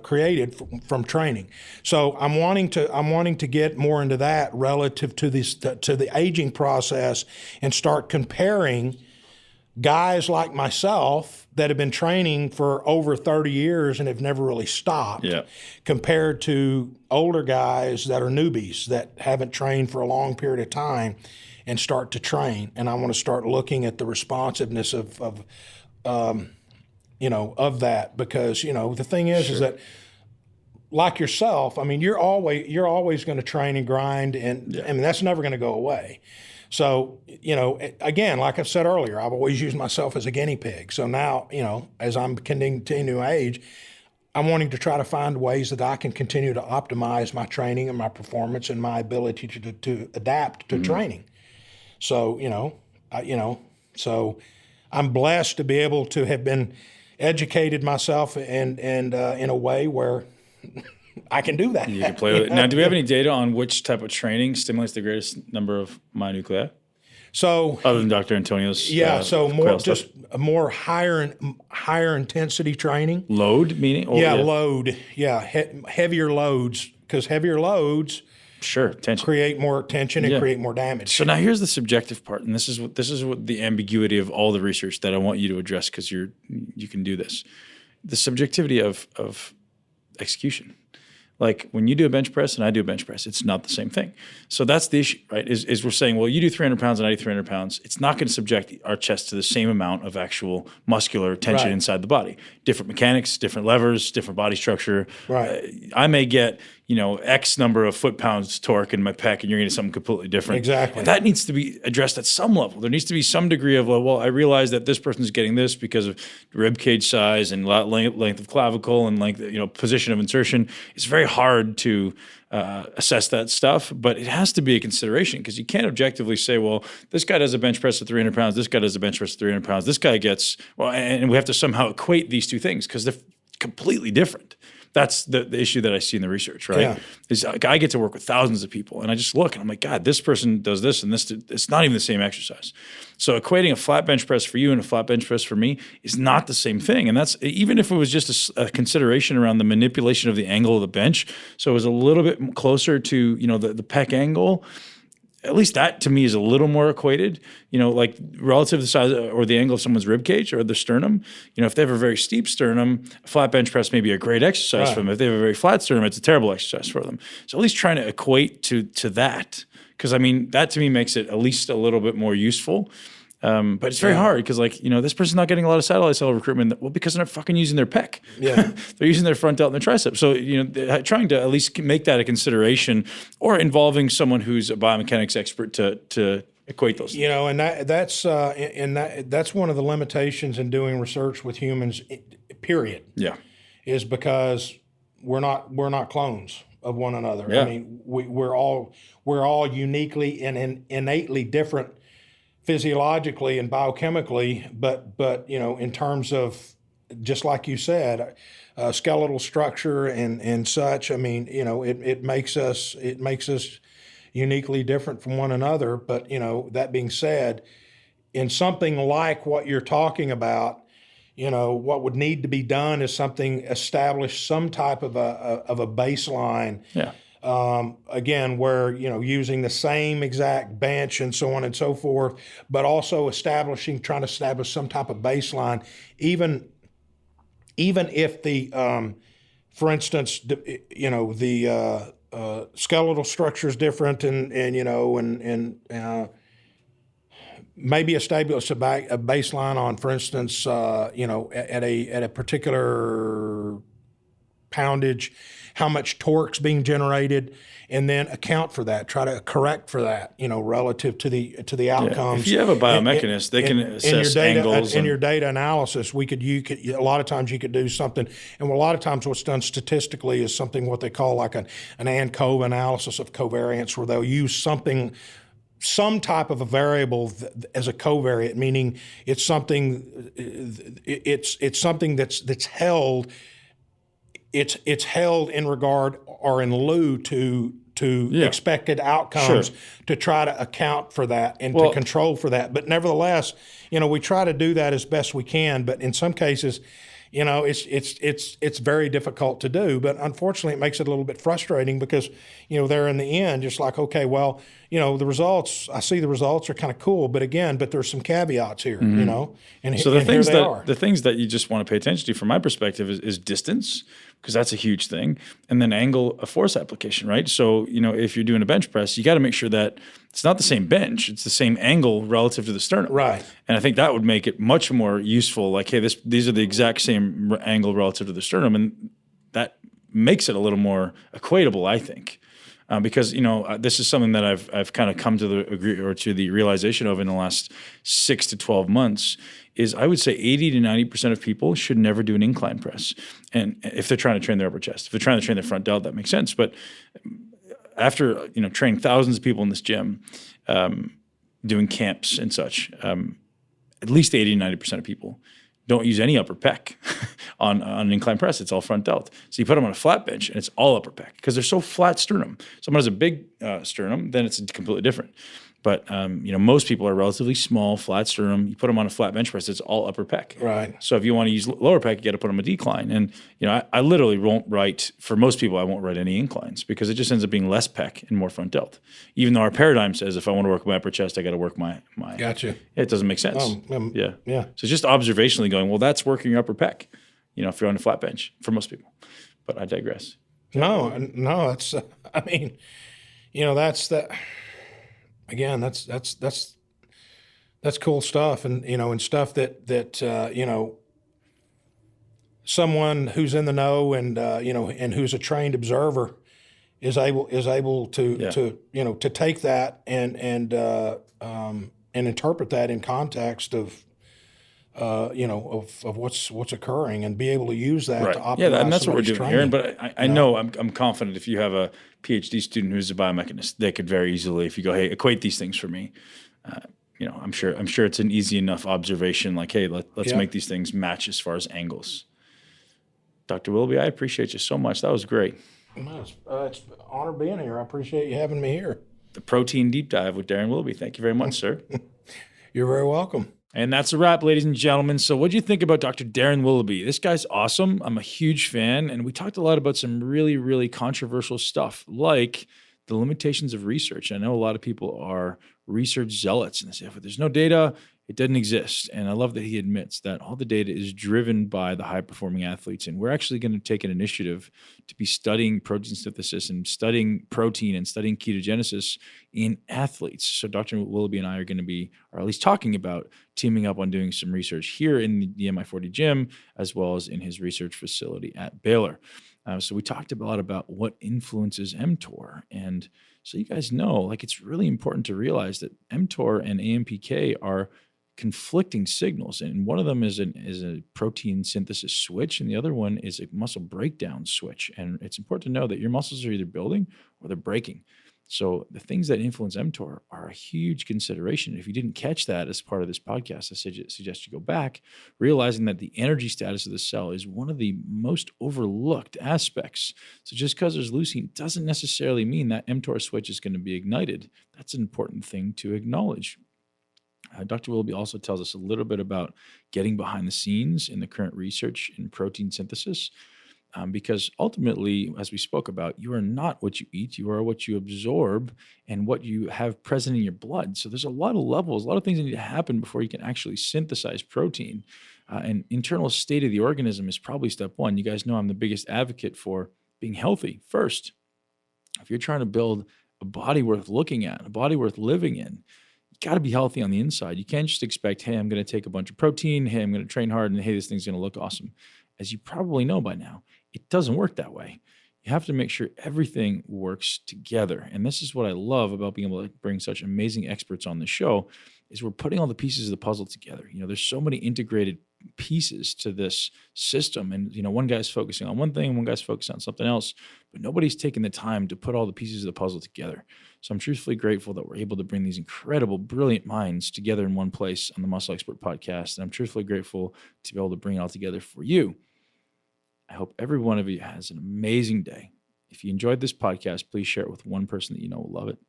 created from training. So I'm wanting to get more into that relative to the aging process and start comparing guys like myself that have been training for over 30 years and have never really stopped, compared to older guys that are newbies that haven't trained for a long period of time and start to train. And I want to start looking at the responsiveness of that, because, the thing is that, like yourself, I mean, you're always going to train and grind, and I mean, that's never going to go away. So, again, like I've said earlier, I've always used myself as a guinea pig. So now, as I'm continuing to age, I'm wanting to try to find ways that I can continue to optimize my training and my performance and my ability to adapt to training. So, so I'm blessed to be able to have been educated myself and in a way where I can do that. You can play with it. Now, do we have any data on which type of training stimulates the greatest number of myonuclei? So, other than Dr. Antonio's, so more higher intensity training. Load meaning? Load. Yeah, heavier loads, because heavier loads tension. Create more tension and create more damage. So now here's the subjective part, and this is what the ambiguity of all the research that I want you to address, because you can do this. The subjectivity of execution. Like when you do a bench press and I do a bench press, it's not the same thing. So that's the issue, right? Is we're saying, well, you do 300 pounds and I do 300 pounds. It's not going to subject our chest to the same amount of actual muscular tension inside the body. Different mechanics, different levers, different body structure. Right. I may get, X number of foot-pounds torque in my pec, and you're going to get something completely different. Exactly. That needs to be addressed at some level. There needs to be some degree of, well, I realize that this person's getting this because of rib cage size and length of clavicle and length, position of insertion. It's very hard to assess that stuff, but it has to be a consideration, because you can't objectively say, well, this guy does a bench press of 300 pounds, this guy does a bench press of 300 pounds, this guy gets, and we have to somehow equate these two things because they're completely different. That's the issue that I see in the research, right? Yeah. Is I get to work with thousands of people, and I just look and I'm like, God, this person does this and this. It's not even the same exercise. So equating a flat bench press for you and a flat bench press for me is not the same thing. And that's even if it was just a consideration around the manipulation of the angle of the bench, so it was a little bit closer to the pec angle. At least that to me is a little more equated, like relative to the size or the angle of someone's rib cage or the sternum. If they have a very steep sternum, a flat bench press may be a great exercise for them. If they have a very flat sternum, it's a terrible exercise for them. So at least trying to equate to that, because that to me makes it at least a little bit more useful. But it's very hard because, this person's not getting a lot of satellite cell recruitment. Well, because they're not fucking using their pec. Yeah, they're using their front delt and their tricep. So, trying to at least make that a consideration, or involving someone who's a biomechanics expert to equate those things. And that's one of the limitations in doing research with humans. Period. Yeah, is because we're not clones of one another. Yeah. I mean, we're all uniquely and innately different physiologically and biochemically, but in terms of, just like you said, skeletal structure and such. I mean, it makes us uniquely different from one another. But that being said, in something like what you're talking about, what would need to be done is establish some type of a baseline. Yeah. Again, where, using the same exact bench and so on and so forth, but also trying to establish some type of baseline, even if the, for instance, the skeletal structure is different and maybe establish a baseline on, for instance, at a particular poundage, how much torque's being generated, and then account for that. Try to correct for that, relative to the outcomes. If you have a biomechanist, they can assess angles. In your data analysis, you could a lot of times you could do something, and a lot of times what's done statistically is something what they call like an ANCOVE analysis of covariance, where they'll use some type of a variable as a covariate, meaning it's something that's held. It's held in regard or in lieu to expected outcomes, to try to account for that and to control for that. But nevertheless, we try to do that as best we can. But in some cases, it's very difficult to do. But unfortunately, it makes it a little bit frustrating because, there in the end, just like, okay, well, the results, I see the results are kind of cool, but there's some caveats here, and So and here they are. the things that you just want to pay attention to, from my perspective, is distance, because that's a huge thing, and then angle of force application, right? So if you're doing a bench press, you got to make sure that it's not the same bench; it's the same angle relative to the sternum, Right? And I think that would make it much more useful. Like, hey, these are the exact same angle relative to the sternum, and that makes it a little more equatable, I think. Because this is something that I've kind of come to the realization of in the last 6 to 12 months. Is I would say 80 to 90% of people should never do an incline press, and if they're trying to train their upper chest, if they're trying to train their front delt, that makes sense. But after training thousands of people in this gym, doing camps and such, at least 80 to 90% of people don't use any upper pec on an incline press. It's all front delt. So you put them on a flat bench and it's all upper pec because they're so flat sternum. Someone has a big sternum, then it's completely different. But most people are relatively small, flat sternum. You put them on a flat bench press, it's all upper pec. Right. So if you want to use lower pec, you got to put them a decline. And I literally won't write, for most people, I won't write any inclines because it just ends up being less pec and more front delt. Even though our paradigm says if I want to work my upper chest, I got to work my. Gotcha. It doesn't make sense. Yeah. So just observationally going, well, that's working your upper pec. If you're on a flat bench for most people. But I digress. No, it's. I mean, that's the. Again, that's cool stuff, and stuff that someone who's in the know and and who's a trained observer is able to take that and interpret that in context of what's occurring and be able to use that to optimize. Yeah, and that's what we're doing training. here. But I know I'm confident if you have a PhD student who's a biomechanist, they could very easily, if you go, hey, equate these things for me. I'm sure it's an easy enough observation. Like, hey, let's make these things match as far as angles. Dr. Willoughby, I appreciate you so much. That was great. It's an honor being here. I appreciate you having me here. The Protein Deep Dive with Darryn Willoughby. Thank you very much, sir. You're very welcome. And that's a wrap, ladies and gentlemen. So what do you think about Dr. Darryn Willoughby? This guy's awesome. I'm a huge fan. And we talked a lot about some really, really controversial stuff, like the limitations of research. I know a lot of people are research zealots and they say, if there's no data, it doesn't exist. And I love that he admits that all the data is driven by the high-performing athletes. And we're actually going to take an initiative to be studying protein synthesis and studying protein and studying ketogenesis in athletes. So Dr. Willoughby and I are going to be, or at least talking about, teaming up on doing some research here in the MI40 gym, as well as in his research facility at Baylor. So we talked a lot about what influences mTOR. And so you guys know, it's really important to realize that mTOR and AMPK are conflicting signals, and one of them is a protein synthesis switch, and the other one is a muscle breakdown switch. And it's important to know that your muscles are either building or they're breaking. So the things that influence mTOR are a huge consideration. If you didn't catch that as part of this podcast, I suggest you go back, realizing that the energy status of the cell is one of the most overlooked aspects. So just because there's leucine doesn't necessarily mean that mTOR switch is going to be ignited. That's an important thing to acknowledge. Dr. Willoughby also tells us a little bit about getting behind the scenes in the current research in protein synthesis, because ultimately, as we spoke about, you are not what you eat, you are what you absorb and what you have present in your blood. So there's a lot of levels, a lot of things that need to happen before you can actually synthesize protein. And internal state of the organism is probably step one. You guys know I'm the biggest advocate for being healthy first. If you're trying to build a body worth looking at, a body worth living in, got to be healthy on the inside. You can't just expect, hey, I'm going to take a bunch of protein, hey, I'm going to train hard, and hey, this thing's going to look awesome. As you probably know by now, it doesn't work that way. You have to make sure everything works together. And this is what I love about being able to bring such amazing experts on the show, is we're putting all the pieces of the puzzle together. There's so many integrated pieces to this system. And, one guy's focusing on one thing, one guy's focusing on something else, but nobody's taking the time to put all the pieces of the puzzle together. So I'm truthfully grateful that we're able to bring these incredible, brilliant minds together in one place on the Muscle Expert Podcast. And I'm truthfully grateful to be able to bring it all together for you. I hope every one of you has an amazing day. If you enjoyed this podcast, please share it with one person that you know will love it.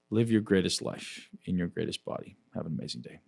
Live your greatest life in your greatest body. Have an amazing day.